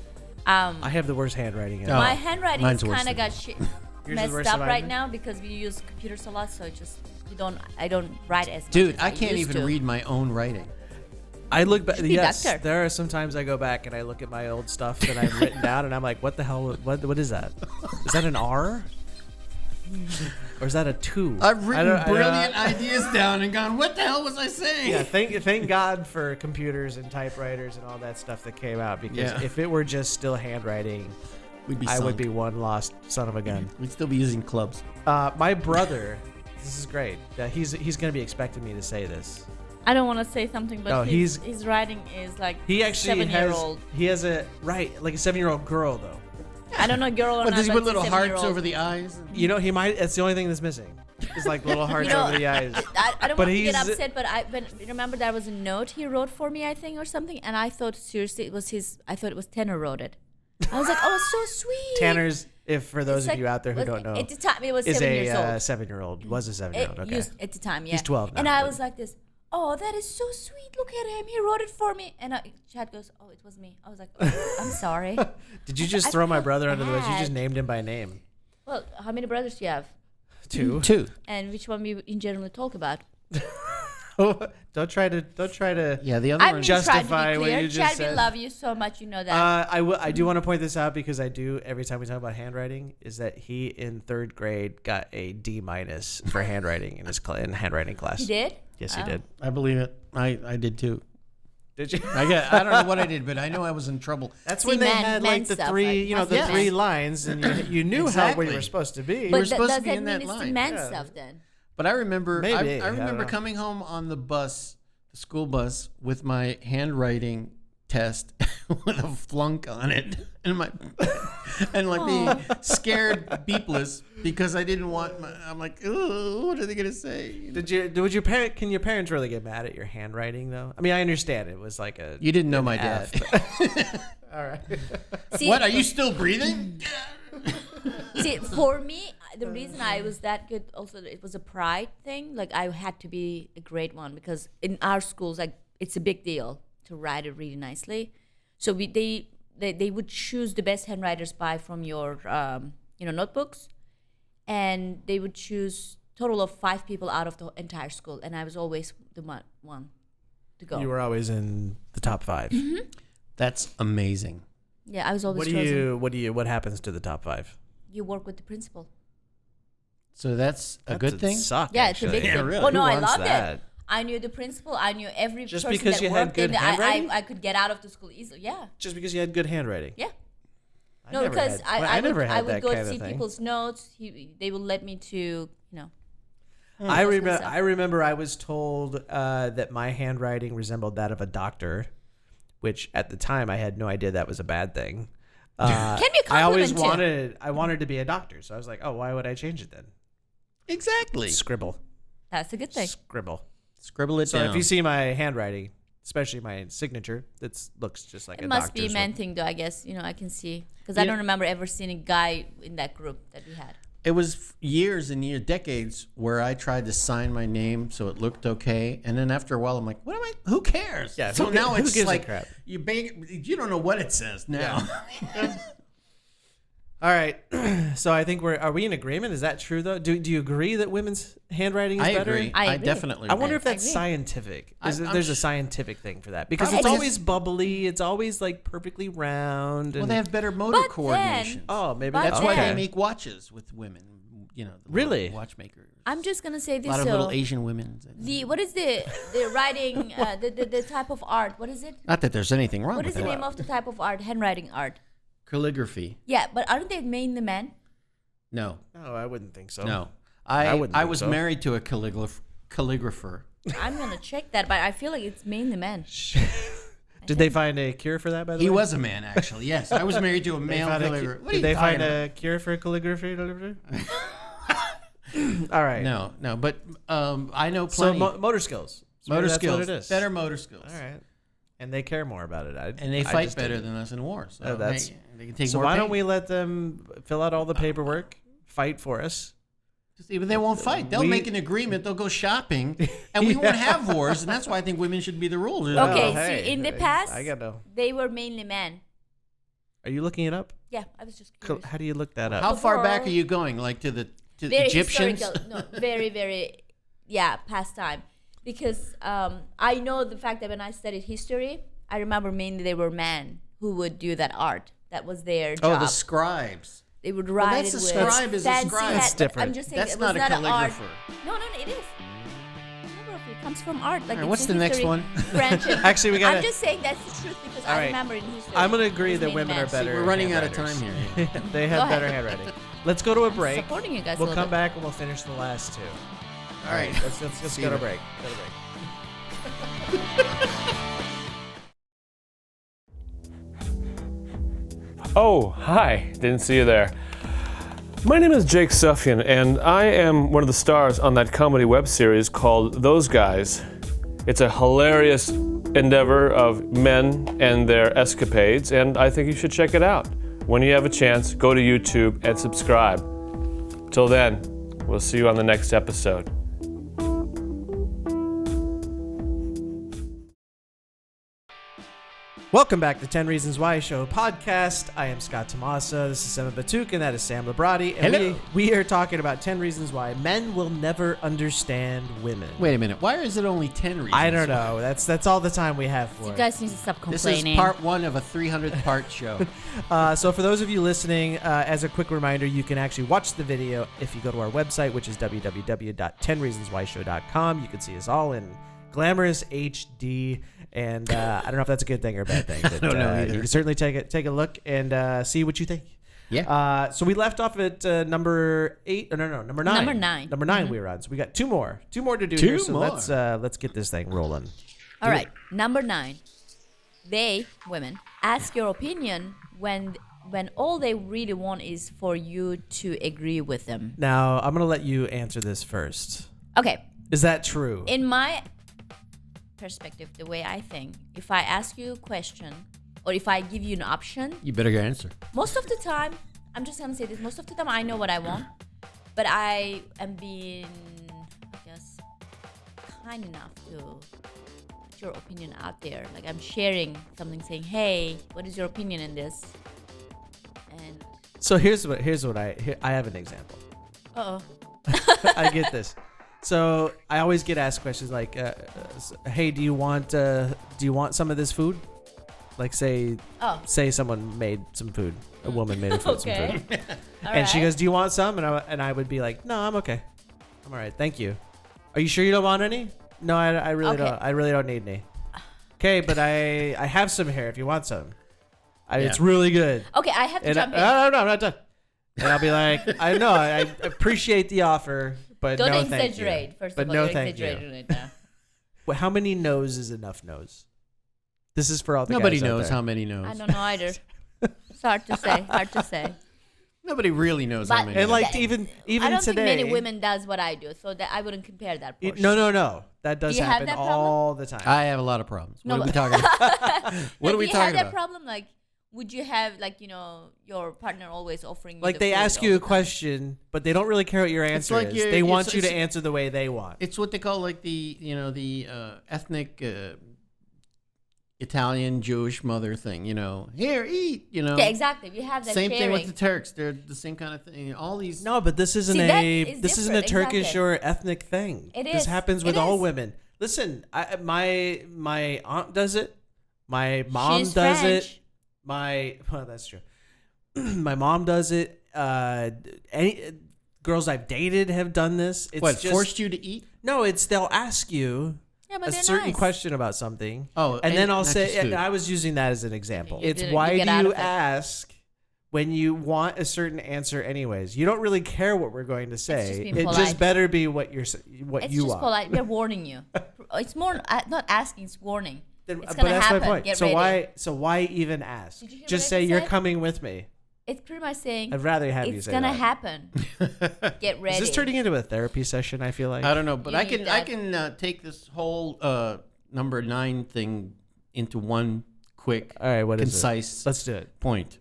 Speaker 2: I have the worst handwriting ever.
Speaker 1: Oh,
Speaker 3: My handwriting
Speaker 1: mine's
Speaker 3: is
Speaker 1: worse
Speaker 3: kind of
Speaker 1: than
Speaker 3: got shit
Speaker 2: Yours is
Speaker 3: messed
Speaker 2: worse
Speaker 3: up
Speaker 2: than
Speaker 3: right
Speaker 2: mine?
Speaker 3: now because we use computers a lot. So it just I don't write as much.
Speaker 1: Dude,
Speaker 3: as
Speaker 1: I can't
Speaker 3: used
Speaker 1: even
Speaker 3: to.
Speaker 1: read my own writing.
Speaker 2: I look back.
Speaker 3: should be a
Speaker 2: Yes,
Speaker 3: doctor.
Speaker 2: there are some times I go back and I look at my old stuff that I've written down, and I'm like, "What the hell? What is that? Is that an R? Or is that a 2?"
Speaker 1: I've written
Speaker 2: I don't-
Speaker 1: brilliant ideas down and gone, what the hell was I saying?
Speaker 2: Yeah, thank God for computers and typewriters and all that stuff that came out, because
Speaker 1: Yeah.
Speaker 2: if it were just still handwriting,
Speaker 1: We'd be
Speaker 2: I would
Speaker 1: sunk.
Speaker 2: be one lost son of a gun.
Speaker 1: We'd still be using clubs.
Speaker 2: My brother, this is great. He's going to be expecting me to say this.
Speaker 3: I don't want to say something, but
Speaker 2: No,
Speaker 3: his writing is like
Speaker 2: He actually has
Speaker 3: 7-year-old.
Speaker 2: he has a like a 7-year-old girl though.
Speaker 3: I don't know, girl or
Speaker 1: What,
Speaker 3: not.
Speaker 1: does he
Speaker 3: but
Speaker 1: put little
Speaker 3: he's
Speaker 1: hearts
Speaker 3: 7-year-old.
Speaker 1: over the eyes?
Speaker 2: You know, he might. It's the only thing that's missing. It's like little hearts
Speaker 3: You know,
Speaker 2: over the eyes.
Speaker 3: I don't
Speaker 2: But
Speaker 3: want to get
Speaker 2: he's-
Speaker 3: upset, but remember there was a note he wrote for me, I think, or something, and I thought seriously it was his. I thought it was Tanner wrote it. I was like, oh, it's so sweet.
Speaker 2: Tanner's, if for those
Speaker 3: It's
Speaker 2: of
Speaker 3: like-
Speaker 2: you out there who don't know,
Speaker 3: at the time it was
Speaker 2: is
Speaker 3: 7 years
Speaker 2: a
Speaker 3: old.
Speaker 2: 7-year-old. Was a 7-year-old. Okay.
Speaker 3: At the time, yeah.
Speaker 2: He's 12 now,
Speaker 3: And I
Speaker 2: but-
Speaker 3: was like this. Oh, that is so sweet. Look at him. He wrote it for me. And Chad goes, oh, it was me. I was like, oh, I'm sorry.
Speaker 2: Did you just
Speaker 3: I
Speaker 2: throw my
Speaker 3: felt
Speaker 2: brother under the bus? You just
Speaker 3: bad.
Speaker 2: named him by name.
Speaker 3: Well, how many brothers do you have?
Speaker 2: 2.
Speaker 1: 2.
Speaker 3: And which one we in general talk about?
Speaker 2: Don't try to.
Speaker 1: Yeah, the other
Speaker 3: I'm
Speaker 1: one.
Speaker 2: just-
Speaker 3: trying to
Speaker 2: justify
Speaker 3: be
Speaker 2: what
Speaker 3: clear.
Speaker 2: you just
Speaker 3: Chad,
Speaker 2: said.
Speaker 3: we love you so much. You know that.
Speaker 2: I do want to point this out because I do every time we talk about handwriting. Is that he in 3rd grade got a D- for handwriting in his in handwriting class?
Speaker 3: He did?
Speaker 2: Yes, he
Speaker 3: Oh.
Speaker 2: did.
Speaker 1: I believe it. I did too.
Speaker 2: Did you?
Speaker 1: I don't know what I did, but I know I was in trouble.
Speaker 2: That's
Speaker 3: See,
Speaker 2: when they
Speaker 3: man-
Speaker 2: had
Speaker 3: man
Speaker 2: like the
Speaker 3: stuff,
Speaker 2: 3,
Speaker 3: like,
Speaker 2: the
Speaker 3: yeah.
Speaker 2: 3 lines, and you knew how where you
Speaker 1: Exactly.
Speaker 2: were supposed to be.
Speaker 1: were
Speaker 3: But
Speaker 1: supposed to
Speaker 3: does
Speaker 1: be
Speaker 3: that
Speaker 1: in
Speaker 3: mean
Speaker 1: that
Speaker 3: it's the
Speaker 1: line.
Speaker 3: man
Speaker 2: Yeah.
Speaker 3: stuff then?
Speaker 1: But I remember,
Speaker 2: Maybe,
Speaker 1: I
Speaker 2: I don't
Speaker 1: remember
Speaker 2: know.
Speaker 1: coming home on the bus, the school bus, with my handwriting test with a flunk on it, and being scared beepless because I didn't want. I'm like, ooh, what are they gonna say?
Speaker 2: Would your parent? Can your parents really get mad at your handwriting though? I mean, I understand it was like a.
Speaker 1: You didn't know
Speaker 2: an
Speaker 1: my
Speaker 2: F,
Speaker 1: dad.
Speaker 2: but- All right.
Speaker 3: See,
Speaker 1: What? Are you still breathing?
Speaker 3: See, for me, the reason I was that good, also, it was a pride thing. Like, I had to be a great one because in our schools, like, it's a big deal to write it really nicely. So they would choose the best handwriters from your, notebooks, and they would choose total of 5 people out of the entire school, and I was always the one to go.
Speaker 2: You were always in the top 5.
Speaker 3: Mm-hmm.
Speaker 1: That's amazing.
Speaker 3: Yeah, I was always chosen.
Speaker 2: What happens to the top 5?
Speaker 3: You work with the principal.
Speaker 1: So that's a good thing?
Speaker 2: Suck,
Speaker 3: Yeah,
Speaker 2: actually.
Speaker 3: it's a big
Speaker 1: Yeah,
Speaker 3: thing.
Speaker 1: really.
Speaker 3: Oh no,
Speaker 2: Who
Speaker 3: I
Speaker 2: wants
Speaker 3: loved
Speaker 2: that?
Speaker 3: it. I knew the principal. I knew every
Speaker 2: Just
Speaker 3: person
Speaker 2: because
Speaker 3: that
Speaker 2: you had
Speaker 3: worked
Speaker 2: good
Speaker 3: in.
Speaker 2: handwriting?
Speaker 3: I could get out of the school easily. Yeah,
Speaker 2: Just because you had good handwriting.
Speaker 3: yeah.
Speaker 2: I
Speaker 3: No,
Speaker 2: never
Speaker 3: because
Speaker 2: had-
Speaker 3: I
Speaker 2: never
Speaker 3: would,
Speaker 2: had
Speaker 3: I would
Speaker 2: that
Speaker 3: go
Speaker 2: kind
Speaker 3: and
Speaker 2: of
Speaker 3: see
Speaker 2: thing.
Speaker 3: people's notes. They would let me to,
Speaker 2: I
Speaker 3: That's good
Speaker 2: remember.
Speaker 3: stuff.
Speaker 2: I remember. I was told that my handwriting resembled that of a doctor, which at the time I had no idea that was a bad thing.
Speaker 3: Can be a
Speaker 2: I always
Speaker 3: compliment, too.
Speaker 2: wanted to be a doctor, so I was like, oh, why would I change it then?
Speaker 1: Exactly.
Speaker 2: Scribble,
Speaker 3: That's a good thing.
Speaker 2: scribble.
Speaker 1: Scribble it
Speaker 2: So
Speaker 1: down.
Speaker 2: if you see my handwriting, especially my signature, it looks just like
Speaker 3: It
Speaker 2: a
Speaker 3: must be a
Speaker 2: doctor's
Speaker 3: man
Speaker 2: one.
Speaker 3: thing, though. I guess I can see because
Speaker 1: You
Speaker 3: I
Speaker 1: know-
Speaker 3: don't remember ever seeing a guy in that group that we had.
Speaker 1: It was years and years, decades, where I tried to sign my name so it looked okay, and then after a while, I'm like, "What am I? Who cares?"
Speaker 2: Yeah,
Speaker 1: So
Speaker 2: who-
Speaker 1: now
Speaker 2: who
Speaker 1: it's
Speaker 2: gives a
Speaker 1: like
Speaker 2: crap?
Speaker 1: you don't know what it says now.
Speaker 2: All right, so I think are we in agreement? Is that true though? Do you agree that women's handwriting is
Speaker 1: I
Speaker 2: better?
Speaker 1: agree.
Speaker 3: I
Speaker 1: I
Speaker 3: agree.
Speaker 1: definitely.
Speaker 2: I wonder if
Speaker 3: I
Speaker 2: that's
Speaker 3: agree.
Speaker 2: scientific.
Speaker 1: I'm
Speaker 2: There's a
Speaker 1: sh-
Speaker 2: scientific thing for that because
Speaker 1: Probably
Speaker 2: it's
Speaker 1: is.
Speaker 2: always bubbly. It's always like perfectly round.
Speaker 1: Well,
Speaker 2: and-
Speaker 1: they have better motor
Speaker 3: But
Speaker 1: coordination.
Speaker 2: oh, maybe
Speaker 3: But
Speaker 1: That's
Speaker 2: okay.
Speaker 1: why they
Speaker 3: then-
Speaker 1: make watches with women. The little
Speaker 2: Really?
Speaker 1: watchmakers.
Speaker 3: I'm just gonna say
Speaker 1: A
Speaker 3: this.
Speaker 1: lot of
Speaker 3: So
Speaker 1: little Asian women.
Speaker 3: what is the writing the type of art? What is it?
Speaker 1: Not that there's anything wrong
Speaker 3: What
Speaker 1: with
Speaker 3: is the
Speaker 1: that.
Speaker 3: name of the type of art? Handwriting art.
Speaker 1: Calligraphy.
Speaker 3: Yeah, but aren't they mainly men?
Speaker 1: No,
Speaker 2: No, I wouldn't think so.
Speaker 1: no.
Speaker 2: I
Speaker 1: I
Speaker 2: wouldn't
Speaker 1: I
Speaker 2: think
Speaker 1: was
Speaker 2: so.
Speaker 1: married to a calligrapher.
Speaker 3: I'm gonna check that, but I feel like it's mainly men.
Speaker 2: Did they find a cure for that? By the
Speaker 1: He
Speaker 2: way,
Speaker 1: was a man, actually. Yes, I was married to a
Speaker 2: They
Speaker 1: male
Speaker 2: found a cu-
Speaker 1: calligrapher. What are
Speaker 2: Did
Speaker 1: you
Speaker 2: they
Speaker 1: talking
Speaker 2: find
Speaker 1: about?
Speaker 2: a cure for calligraphy? All right.
Speaker 1: No, but I know
Speaker 2: So
Speaker 1: plenty.
Speaker 2: motor skills. So
Speaker 1: motor
Speaker 2: that's
Speaker 1: skills,
Speaker 2: What it is.
Speaker 1: better motor skills,
Speaker 2: All right. And they care more about it.
Speaker 1: and they
Speaker 2: I
Speaker 1: fight
Speaker 2: just
Speaker 1: better
Speaker 2: didn't.
Speaker 1: than us in war. So
Speaker 2: Oh, that's-
Speaker 1: they can take
Speaker 2: So
Speaker 1: more.
Speaker 2: why don't
Speaker 1: pain.
Speaker 2: we let them fill out all the paperwork, fight for us?
Speaker 1: See, but they won't fight. They'll
Speaker 2: We-
Speaker 1: make an agreement. They'll go shopping, and we won't have wars. And that's why I think women should be the rulers.
Speaker 3: Okay,
Speaker 2: Oh,
Speaker 3: so
Speaker 2: hey,
Speaker 3: in the
Speaker 2: hey,
Speaker 3: past,
Speaker 2: I gotta.
Speaker 3: they were mainly men.
Speaker 2: Are you looking it up?
Speaker 3: Yeah, I was just curious.
Speaker 2: How do you look that up?
Speaker 1: How far back
Speaker 3: Before-
Speaker 1: are you going? Like to the
Speaker 3: Very
Speaker 1: Egyptians?
Speaker 3: historical. No, very, very, past time. Because I know the fact that when I studied history, I remember mainly they were men who would do that art. That was their
Speaker 1: Oh,
Speaker 3: job.
Speaker 1: the scribes.
Speaker 3: They would write
Speaker 1: that's
Speaker 3: it
Speaker 1: a
Speaker 3: with
Speaker 1: scribe is a
Speaker 3: fancy
Speaker 1: scribe.
Speaker 3: hat-
Speaker 2: That's different.
Speaker 3: I'm just saying
Speaker 1: That's
Speaker 3: it was
Speaker 1: not a
Speaker 3: an art.
Speaker 1: calligrapher.
Speaker 3: No, it is. Calligraphy comes from art. Like
Speaker 1: All right,
Speaker 3: it's
Speaker 1: what's
Speaker 3: in
Speaker 1: the next
Speaker 3: history,
Speaker 1: one?
Speaker 3: French. And,
Speaker 2: Actually, we gotta-
Speaker 3: I'm just saying that's the truth because
Speaker 2: All
Speaker 3: I
Speaker 2: right.
Speaker 3: remember in history.
Speaker 2: I'm gonna agree
Speaker 3: it was
Speaker 2: that
Speaker 3: mainly
Speaker 2: women
Speaker 3: men.
Speaker 2: are better.
Speaker 1: We're running out of time
Speaker 2: handwriters.
Speaker 1: here.
Speaker 2: They
Speaker 3: Go
Speaker 2: have
Speaker 3: ahead.
Speaker 2: better handwriting. Let's go to a break.
Speaker 3: Supporting you guys.
Speaker 2: We'll
Speaker 3: a little
Speaker 2: come
Speaker 3: bit.
Speaker 2: back and we'll finish the last two.
Speaker 1: All right.
Speaker 2: Let's
Speaker 1: See
Speaker 2: go to
Speaker 1: you.
Speaker 2: break. Go to break.
Speaker 5: Oh, hi. Didn't see you there. My name is Jake Sufjan, and I am one of the stars on that comedy web series called Those Guys. It's a hilarious endeavor of men and their escapades, and I think you should check it out. When you have a chance, go to YouTube and subscribe. Till then, we'll see you on the next episode.
Speaker 2: Welcome back to 10 Reasons Why Show podcast. I am Scott Tomasa. This is Sam Batuk, and that is Sam Labrati. And
Speaker 1: Hello.
Speaker 2: we are talking about 10 reasons why men will never understand women.
Speaker 1: Wait a minute. Why is it only 10 reasons?
Speaker 2: I don't know. That's all the time we have for
Speaker 3: You
Speaker 2: it.
Speaker 3: guys need to stop
Speaker 1: This
Speaker 3: complaining.
Speaker 1: is part 1 of a 300th part show.
Speaker 2: So for those of you listening, as a quick reminder, you can actually watch the video if you go to our website, which is www.10reasonswhyshow.com. You can see us all in glamorous HD, and I don't know if that's a good thing or a bad thing. But,
Speaker 1: don't know either.
Speaker 2: You can certainly take a look and see what you think.
Speaker 1: Yeah.
Speaker 2: So we left off at number 8. No, number 9.
Speaker 3: Number 9.
Speaker 2: Number 9 we were on. So we got two more to do
Speaker 1: Two
Speaker 2: here. So
Speaker 1: more.
Speaker 2: let's get this thing rolling.
Speaker 3: All right, number 9. They, women, ask your opinion when all they really want is for you to agree with them.
Speaker 2: Now I'm gonna let you answer this first.
Speaker 3: Okay,
Speaker 2: Is that true?
Speaker 3: in my perspective, the way I think, if I ask you a question or if I give you an option,
Speaker 1: You better answer.
Speaker 3: most of the time, I'm just gonna say this, most of the time I know what I want, but I am being, I guess, kind enough to put your opinion out there. Like I'm sharing something saying, hey, what is your opinion in this? And,
Speaker 2: So here's what I have an example.
Speaker 3: uh-oh.
Speaker 2: I get this. So I always get asked questions like, "Hey, do you want some of this food?" Like say someone made some food, a woman made some
Speaker 3: Okay.
Speaker 2: food,
Speaker 3: All
Speaker 2: and she
Speaker 3: right.
Speaker 2: goes, "Do you want some?" And I would be like, "No, I'm okay. I'm all right, thank you." Are you sure you don't want any? No, I really
Speaker 3: Okay.
Speaker 2: don't. I really don't need any. Okay, but I have some here if you want some. It's really good.
Speaker 3: Okay, I have to
Speaker 2: And
Speaker 3: jump in.
Speaker 2: no, I'm not done. And I'll be like, I know, I appreciate the offer, but
Speaker 3: Don't
Speaker 2: no thank you.
Speaker 3: exaggerate. First
Speaker 2: But
Speaker 3: of all,
Speaker 2: no
Speaker 3: you're
Speaker 2: thank you.
Speaker 3: exaggerating right now.
Speaker 2: Well, how many no's is enough no's? This is for all the
Speaker 1: Nobody
Speaker 2: guys out
Speaker 1: knows
Speaker 2: there.
Speaker 1: how many knows.
Speaker 3: I don't know either. It's hard to say. Hard to say.
Speaker 1: Nobody really knows
Speaker 3: But-
Speaker 1: how many.
Speaker 2: And
Speaker 1: knows.
Speaker 2: like even
Speaker 3: I don't
Speaker 2: today,
Speaker 3: think many women does what I do, so that I wouldn't compare that. Portion.
Speaker 2: no, that does
Speaker 3: Do you have
Speaker 2: happen
Speaker 3: that problem?
Speaker 2: all the time.
Speaker 1: I have a lot of problems.
Speaker 3: No,
Speaker 1: What are we
Speaker 3: but-
Speaker 1: talking about? What
Speaker 3: No,
Speaker 1: are we
Speaker 3: do you
Speaker 1: talking
Speaker 3: have that
Speaker 1: about?
Speaker 3: problem? Like, would you have your partner always offering you
Speaker 2: like
Speaker 3: the
Speaker 2: they
Speaker 3: food
Speaker 2: ask
Speaker 3: all
Speaker 2: you
Speaker 3: the
Speaker 2: a
Speaker 3: time?
Speaker 2: question, but they don't really care what your answer
Speaker 1: like
Speaker 2: is.
Speaker 1: you're-
Speaker 2: They
Speaker 1: it's-
Speaker 2: want you to
Speaker 1: it's-
Speaker 2: answer the way they want.
Speaker 1: It's what they call like the ethnic Italian Jewish mother thing. Here, eat.
Speaker 3: Yeah, exactly. We have that
Speaker 1: Same
Speaker 3: sharing.
Speaker 1: thing with the Turks. They're the same kind of thing. All these.
Speaker 2: No, but this isn't
Speaker 3: See, that is
Speaker 2: this isn't a
Speaker 3: different,
Speaker 2: Turkish
Speaker 3: exactly.
Speaker 2: or ethnic thing.
Speaker 3: It
Speaker 2: This
Speaker 3: is.
Speaker 2: happens
Speaker 3: It
Speaker 2: with all
Speaker 3: is.
Speaker 2: women. Listen, my aunt does it. My mom
Speaker 3: She's
Speaker 2: does
Speaker 3: French.
Speaker 2: it. Well, that's true. My mom does it. Any girls I've dated have done this. It's
Speaker 1: What
Speaker 2: just,
Speaker 1: forced you to eat?
Speaker 2: No, it's they'll ask you
Speaker 3: Yeah, but
Speaker 2: a
Speaker 3: they're
Speaker 2: certain
Speaker 3: nice.
Speaker 2: question about something.
Speaker 1: Oh,
Speaker 2: and then I'll
Speaker 1: not
Speaker 2: say,
Speaker 1: just
Speaker 2: and
Speaker 1: food.
Speaker 2: I was using that as an example.
Speaker 3: You
Speaker 2: It's
Speaker 3: didn't-
Speaker 2: why
Speaker 3: you
Speaker 2: do
Speaker 3: get out
Speaker 2: you
Speaker 3: of it.
Speaker 2: ask when you want a certain answer anyways? You don't really care what we're going to say.
Speaker 3: just being
Speaker 2: It
Speaker 3: polite.
Speaker 2: just better be what what
Speaker 3: It's
Speaker 2: you
Speaker 3: just
Speaker 2: want.
Speaker 3: polite. We're warning you. It's more not asking. It's warning.
Speaker 2: Then-
Speaker 3: It's
Speaker 2: but
Speaker 3: gonna
Speaker 2: that's
Speaker 3: happen.
Speaker 2: my point.
Speaker 3: Get
Speaker 2: so
Speaker 3: ready.
Speaker 2: why even ask?
Speaker 3: Did you hear
Speaker 2: Just
Speaker 3: what I
Speaker 2: say
Speaker 3: just
Speaker 2: you're
Speaker 3: said?
Speaker 2: coming with me.
Speaker 3: It's pretty much saying
Speaker 2: I'd rather have you
Speaker 3: it's
Speaker 2: say
Speaker 3: gonna
Speaker 2: that.
Speaker 3: happen. Get ready.
Speaker 2: Is this turning into a therapy session? I feel like.
Speaker 1: I don't know, but
Speaker 3: You
Speaker 1: I
Speaker 3: need
Speaker 1: can
Speaker 3: that.
Speaker 1: take this whole number 9 thing into one quick,
Speaker 2: All right, what is
Speaker 1: concise
Speaker 2: it? Let's do it.
Speaker 1: point.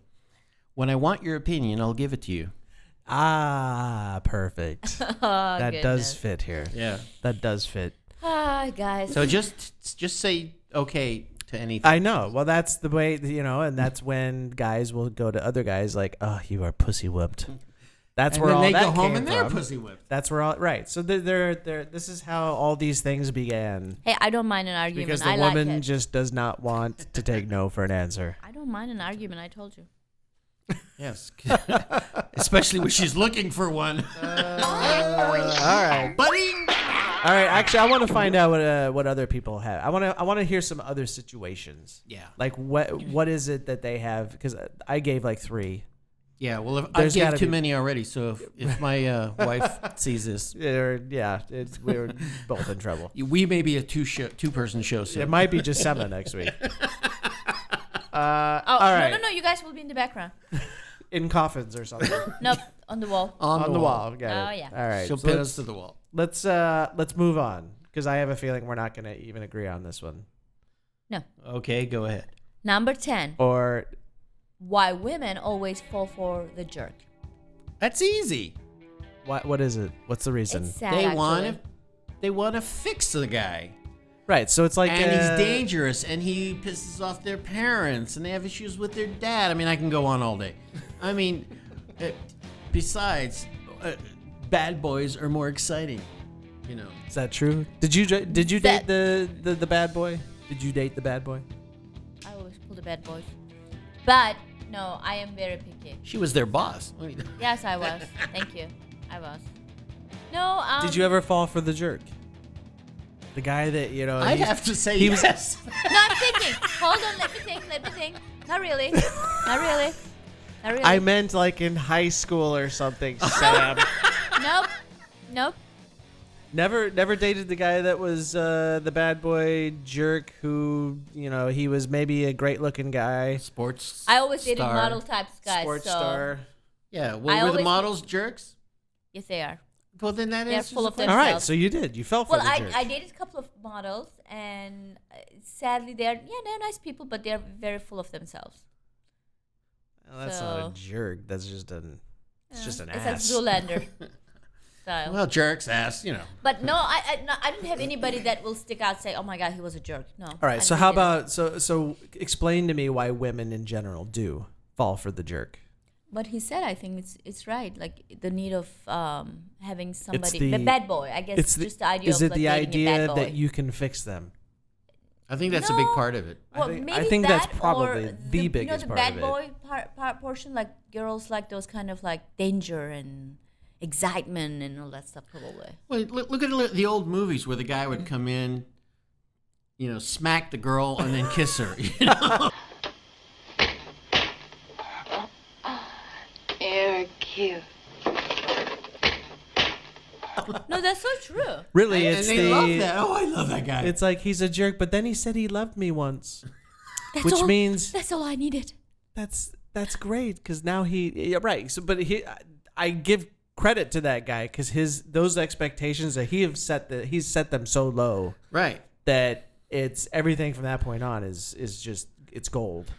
Speaker 1: When I want your opinion, I'll give it to you.
Speaker 2: Ah, perfect.
Speaker 3: Oh,
Speaker 2: That does
Speaker 3: goodness.
Speaker 2: fit here.
Speaker 1: Yeah.
Speaker 2: That does fit.
Speaker 3: Ah, guys.
Speaker 1: So just say okay to anything.
Speaker 2: I know. Well, that's the way, and that's when guys will go to other guys like, "Oh, you are pussy whooped." That's
Speaker 1: and
Speaker 2: where
Speaker 1: then
Speaker 2: all
Speaker 1: they
Speaker 2: that
Speaker 1: go home
Speaker 2: came
Speaker 1: and they're
Speaker 2: from.
Speaker 1: pussy whipped.
Speaker 2: That's where all right. So they're this is how all these things began
Speaker 3: Hey, I don't mind an argument.
Speaker 2: because the
Speaker 3: I like
Speaker 2: woman
Speaker 3: it.
Speaker 2: just does not want to take no for an answer.
Speaker 3: I don't mind an argument. I told you.
Speaker 1: Yes. Especially when she's looking for one.
Speaker 2: All right.
Speaker 1: Buddy.
Speaker 2: All right. Actually, I want to find out what other people have. I want to hear some other situations.
Speaker 1: Yeah.
Speaker 2: Like what is it that they have? Because I gave like 3.
Speaker 1: Yeah, well, I
Speaker 2: There's
Speaker 1: gave
Speaker 2: gotta
Speaker 1: too
Speaker 2: be-
Speaker 1: many already, so if my wife sees this,
Speaker 2: We're both in trouble.
Speaker 1: we may be a two-person show soon.
Speaker 2: It might be just Sema next week.
Speaker 3: Oh,
Speaker 2: all right.
Speaker 3: no. You guys will be in the background.
Speaker 2: In coffins or something.
Speaker 3: Nope, on the wall.
Speaker 2: On the wall. Got it.
Speaker 3: Oh, yeah.
Speaker 2: All right.
Speaker 1: She'll
Speaker 2: so
Speaker 1: pin us to the wall.
Speaker 2: let's move on because I have a feeling we're not going to even agree on this one.
Speaker 3: No.
Speaker 1: Okay, go ahead.
Speaker 3: Number 10.
Speaker 2: Or
Speaker 3: Why women always fall for the jerk.
Speaker 1: That's easy.
Speaker 2: what is it? What's the reason?
Speaker 3: It's sad,
Speaker 1: They
Speaker 3: actually.
Speaker 1: want to fix the guy.
Speaker 2: Right. So it's like
Speaker 1: And he's dangerous, and he pisses off their parents, and they have issues with their dad. I mean, I can go on all day. I mean, besides, bad boys are more exciting,
Speaker 2: Is that true? Did you date
Speaker 3: That-
Speaker 2: the bad boy? Did you date the bad boy?
Speaker 3: I always pull the bad boys. But, no, I am very picky.
Speaker 1: She was their boss.
Speaker 3: Yes, I was. Thank you. I was. No,
Speaker 2: Did you ever fall for the jerk? The guy that
Speaker 1: I'd
Speaker 2: he's-
Speaker 1: have to say
Speaker 2: he was-
Speaker 1: yes.
Speaker 3: No, I'm thinking. Hold on, let me think. Not really. Not really. Not really.
Speaker 2: I meant like in high school or something, Sam.
Speaker 3: Nope.
Speaker 2: Never dated the guy that was the bad boy jerk who, he was maybe a great looking guy.
Speaker 1: Sports.
Speaker 3: I always dated
Speaker 1: star.
Speaker 3: model types guys.
Speaker 2: Sports
Speaker 3: so
Speaker 2: star.
Speaker 1: Yeah.
Speaker 3: I
Speaker 1: Well, were the
Speaker 3: always-
Speaker 1: models jerks?
Speaker 3: Yes, they are.
Speaker 1: Well, then that
Speaker 3: They're
Speaker 1: answers
Speaker 3: full
Speaker 1: the
Speaker 3: of
Speaker 1: question.
Speaker 2: All right,
Speaker 3: themselves.
Speaker 2: so you did. You fell for
Speaker 3: Well,
Speaker 2: the jerk.
Speaker 3: I dated a couple of models, and sadly, they're nice people, but they're very full of themselves.
Speaker 2: Well, that's not a
Speaker 3: so-
Speaker 2: jerk. That's just it's just an
Speaker 3: It's
Speaker 2: ass.
Speaker 3: like Zoolander style.
Speaker 1: Well, jerks, ass,
Speaker 3: But no, I didn't have anybody that will stick out and say, "Oh my God, he was a jerk." No.
Speaker 2: All right, so how about so explain to me why women in general do fall for the jerk.
Speaker 3: what he said, I think it's right. Like the need of having somebody,
Speaker 2: the-
Speaker 3: the bad boy. I guess
Speaker 2: It's
Speaker 3: just the idea
Speaker 2: is
Speaker 3: of
Speaker 2: it
Speaker 3: like
Speaker 2: the
Speaker 3: dating a
Speaker 2: idea
Speaker 3: bad boy.
Speaker 2: that you can fix them?
Speaker 1: I think that's a big
Speaker 3: No.
Speaker 1: part of it.
Speaker 3: Well,
Speaker 2: I
Speaker 3: maybe
Speaker 2: think that's
Speaker 3: that
Speaker 2: probably
Speaker 3: or
Speaker 2: the biggest
Speaker 3: you know, the
Speaker 2: part
Speaker 3: bad
Speaker 2: of it.
Speaker 3: boy part portion, like girls like those kind of like danger and excitement and all that stuff, probably.
Speaker 1: Well, look at the old movies where the guy would come in, smack the girl and then kiss her.
Speaker 6: You're cute.
Speaker 3: No, that's so true.
Speaker 2: Really,
Speaker 1: And
Speaker 2: it's
Speaker 1: they love that. Oh, I love that guy.
Speaker 2: It's like he's a jerk, but then he said he loved me once,
Speaker 3: That's
Speaker 2: which
Speaker 3: all,
Speaker 2: means
Speaker 3: that's all I needed.
Speaker 2: that's great because now yeah, right. So, but I give credit to that guy because those expectations that he's set them so low
Speaker 1: right.
Speaker 2: that it's everything from that point on is just it's gold.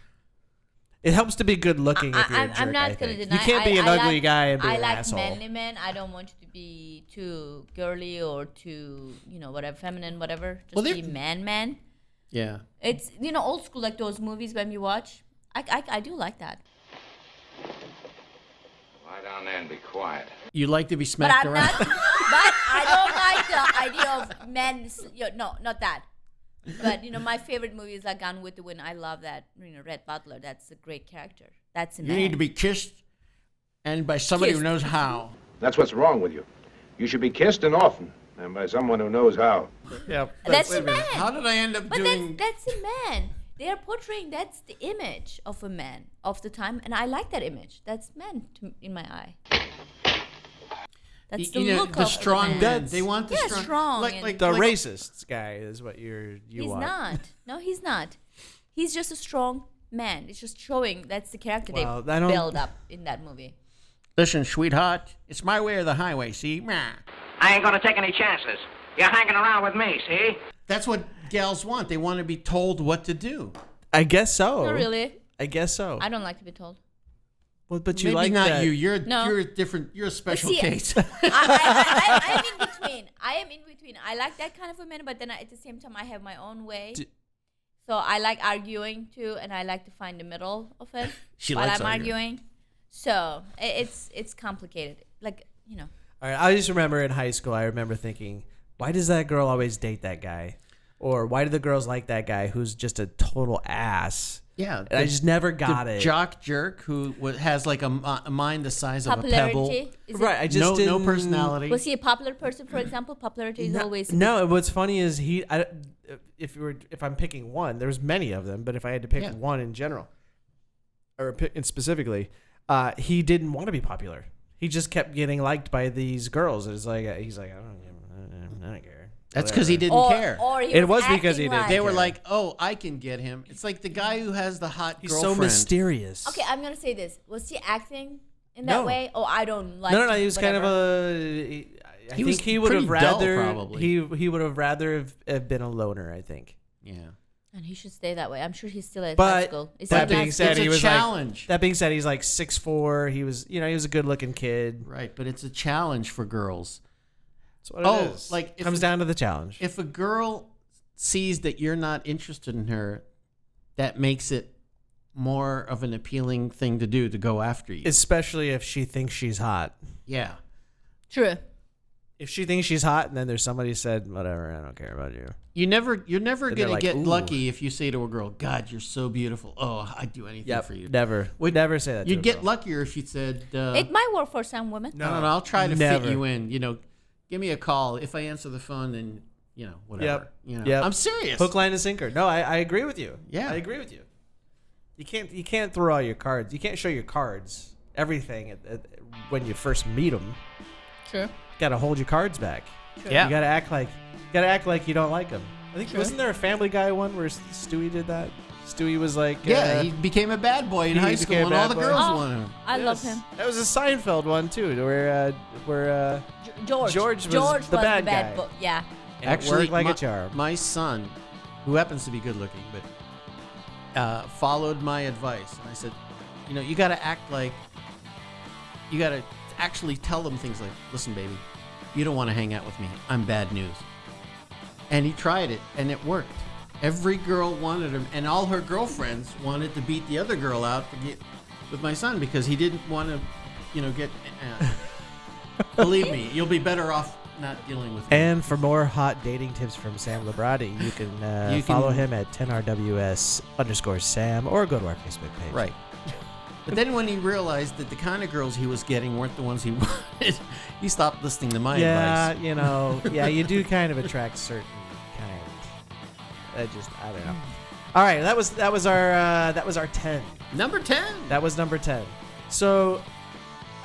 Speaker 2: It helps to be good looking if you're a jerk.
Speaker 3: I'm not
Speaker 2: I
Speaker 3: gonna
Speaker 2: think.
Speaker 3: deny.
Speaker 2: You can't be an ugly guy and be
Speaker 3: I
Speaker 2: an
Speaker 3: like
Speaker 2: asshole.
Speaker 3: manly men. I don't want you to be too girly or too, whatever, feminine, whatever. Just
Speaker 1: Well,
Speaker 3: be
Speaker 1: they're-
Speaker 3: man.
Speaker 1: Yeah.
Speaker 3: It's old school, like those movies when you watch. I do like that.
Speaker 7: Lie down there and be quiet.
Speaker 1: You like to be
Speaker 3: But
Speaker 1: smacked
Speaker 3: I'm
Speaker 1: around?
Speaker 3: not. But I don't like the idea of men. No, not that. But my favorite movie is like Gone with the Wind. I love that. Red Butler. That's a great character. That's a
Speaker 1: You
Speaker 3: man.
Speaker 1: need to be kissed, and by somebody who
Speaker 3: Kissed.
Speaker 1: knows how.
Speaker 7: That's what's wrong with you. You should be kissed and often, and by someone who knows how.
Speaker 2: Yeah,
Speaker 3: That's a man.
Speaker 1: How did I end up
Speaker 3: But
Speaker 1: doing?
Speaker 3: that's a man. They are portraying that's the image of a man of the time, and I like that image. That's man in my eye. That's the look
Speaker 1: the
Speaker 3: of
Speaker 1: strong
Speaker 3: a man.
Speaker 1: men. They want the
Speaker 3: Yeah,
Speaker 1: strong.
Speaker 3: strong and-
Speaker 1: Like
Speaker 2: the
Speaker 1: like-
Speaker 2: racist guy is what you
Speaker 3: He's
Speaker 2: want.
Speaker 3: not. No, he's not. He's just a strong man. It's just showing that's the character
Speaker 2: Well,
Speaker 3: they
Speaker 2: I don't-
Speaker 3: build up in that movie.
Speaker 1: Listen, sweetheart, it's my way or the highway. See,
Speaker 8: I ain't gonna take any chances. You're hanging around with me, see?
Speaker 1: that's what gals want. They want to be told what to do.
Speaker 2: I guess so.
Speaker 3: Not really.
Speaker 2: I guess so.
Speaker 3: I don't like to be told.
Speaker 2: Well, but you
Speaker 1: Maybe
Speaker 2: like
Speaker 1: not
Speaker 2: that.
Speaker 1: you. You're
Speaker 3: No.
Speaker 1: you're a different. You're a special
Speaker 3: See,
Speaker 1: case.
Speaker 3: I am in between. I am in between. I like that kind of a man, but then at the same time, I have my own way. So I like arguing too, and I like to find the middle of it
Speaker 1: She
Speaker 3: while
Speaker 1: likes
Speaker 3: I'm
Speaker 1: arguing.
Speaker 3: arguing. So it's complicated. Like
Speaker 2: All right, I just remember in high school, I remember thinking, why does that girl always date that guy? Or why do the girls like that guy who's just a total ass?
Speaker 1: Yeah,
Speaker 2: And I just never got
Speaker 1: the
Speaker 2: it.
Speaker 1: jock jerk who has like a mind the size of a pebble.
Speaker 3: popularity. Is
Speaker 2: Right, I
Speaker 3: it,
Speaker 2: just
Speaker 1: No
Speaker 2: didn't,
Speaker 1: personality.
Speaker 3: was he a popular person, for example? Popularity is always
Speaker 2: No, what's funny is if I'm picking one, there's many of them, but if I had to pick
Speaker 1: Yeah.
Speaker 2: one in general, or specifically, he didn't want to be popular. He just kept getting liked by these girls. It's like he's like, I don't care.
Speaker 1: That's because he didn't care.
Speaker 3: Or he
Speaker 2: It was because
Speaker 3: acting
Speaker 2: he didn't
Speaker 3: like-
Speaker 1: They were
Speaker 2: care.
Speaker 1: like, "Oh, I can get him." It's like the guy who has the hot
Speaker 2: He's
Speaker 1: girlfriend.
Speaker 2: so mysterious.
Speaker 3: Okay, I'm gonna say this. Was he acting in that
Speaker 2: No.
Speaker 3: way? Oh, I don't like.
Speaker 2: No, he was kind of
Speaker 3: whatever.
Speaker 2: I
Speaker 1: He was
Speaker 2: think he would have
Speaker 1: pretty dull,
Speaker 2: rather
Speaker 1: probably.
Speaker 2: he would have rather have been a loner. I think.
Speaker 1: Yeah.
Speaker 3: And he should stay that way. I'm sure he's still at high
Speaker 2: But
Speaker 3: school. Is
Speaker 2: that
Speaker 3: he
Speaker 2: being
Speaker 3: not
Speaker 2: said,
Speaker 1: It's
Speaker 2: he
Speaker 1: a
Speaker 2: was
Speaker 1: challenge.
Speaker 2: like that being said, he's like 6'4". He was he was a good looking kid.
Speaker 1: Right, but it's a challenge for girls.
Speaker 2: That's what
Speaker 1: Oh,
Speaker 2: it is.
Speaker 1: like if
Speaker 2: comes
Speaker 1: a-
Speaker 2: down to the challenge.
Speaker 1: If a girl sees that you're not interested in her, that makes it more of an appealing thing to do to go after you.
Speaker 2: Especially if she thinks she's hot.
Speaker 1: Yeah.
Speaker 3: True.
Speaker 2: If she thinks she's hot, and then there's somebody who said, "Whatever, I don't care about you."
Speaker 1: You're never
Speaker 2: Then they're
Speaker 1: gonna
Speaker 2: like,
Speaker 1: get
Speaker 2: "Ooh."
Speaker 1: lucky if you say to a girl, "God, you're so beautiful. Oh, I'd do anything for you."
Speaker 2: never.
Speaker 1: Would
Speaker 2: never say that.
Speaker 1: You'd
Speaker 2: to a
Speaker 1: get
Speaker 2: girl.
Speaker 1: luckier if you said,
Speaker 3: It might work for some women.
Speaker 1: "No, I'll try to
Speaker 2: Never.
Speaker 1: fit you in. Give me a call. If I answer the phone, then whatever.
Speaker 2: Yep.
Speaker 1: I'm serious.
Speaker 2: Hook, line, and sinker. No, I agree with you.
Speaker 1: Yeah.
Speaker 2: I agree with you. You can't throw all your cards. You can't show your cards everything when you first meet them.
Speaker 3: True.
Speaker 2: Got to hold your cards back.
Speaker 1: Yeah.
Speaker 2: You got to act like you don't like them. I think wasn't there a Family Guy one where Stewie did that? Stewie was like,
Speaker 1: Yeah, he became a bad boy in
Speaker 2: he
Speaker 1: high school,
Speaker 2: became
Speaker 1: and
Speaker 2: a
Speaker 1: all
Speaker 2: bad
Speaker 1: the
Speaker 2: boy.
Speaker 1: girls
Speaker 3: Oh,
Speaker 1: wanted him.
Speaker 3: I love him.
Speaker 2: That was a Seinfeld one too, where
Speaker 3: George
Speaker 2: was the bad guy.
Speaker 3: Yeah.
Speaker 2: and it worked like a charm.
Speaker 1: My son, who happens to be good looking, but followed my advice. And I said, you got to act like, you got to actually tell them things like, listen, baby, you don't want to hang out with me. I'm bad news. And he tried it, and it worked. Every girl wanted him, and all her girlfriends wanted to beat the other girl out to get, with my son because he didn't want to, get. Believe me, you'll be better off not dealing with.
Speaker 2: And for more hot dating tips from Sam Labrati, you can follow him at 10rws_Sam or go to our Facebook page.
Speaker 1: Right. But then when he realized that the kind of girls he was getting weren't the ones he wanted, he stopped listening to my advice.
Speaker 2: You do kind of attract certain kind. I don't know. All right, that was our 10.
Speaker 1: Number 10.
Speaker 2: That was number 10. So,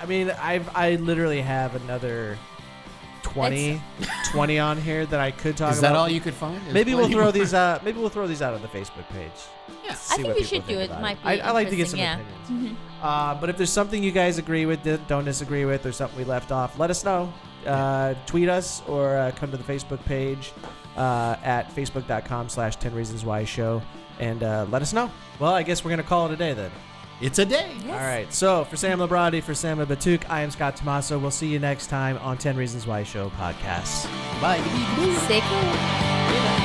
Speaker 2: I mean, I literally have another 20 on here that I could talk about.
Speaker 1: Is that all you could find?
Speaker 2: Maybe we'll throw these out. Maybe we'll throw these out on the Facebook page.
Speaker 3: Yeah, I think we should do it. Might be
Speaker 2: I like to get some
Speaker 3: interesting,
Speaker 2: opinions. But if there's something you guys agree with, don't disagree with, or something we left off, let us know. Tweet us or come to the Facebook page at facebook.com/10reasonswhy show and let us know. Well, I guess we're going to call it a day then.
Speaker 1: It's a day.
Speaker 3: Yes.
Speaker 2: All right. So for Sam Labrati, for Sam Batuk, I am Scott Tomaso. We'll see you next time on 10 Reasons Why Show podcast.
Speaker 1: Bye.
Speaker 3: Stay cool.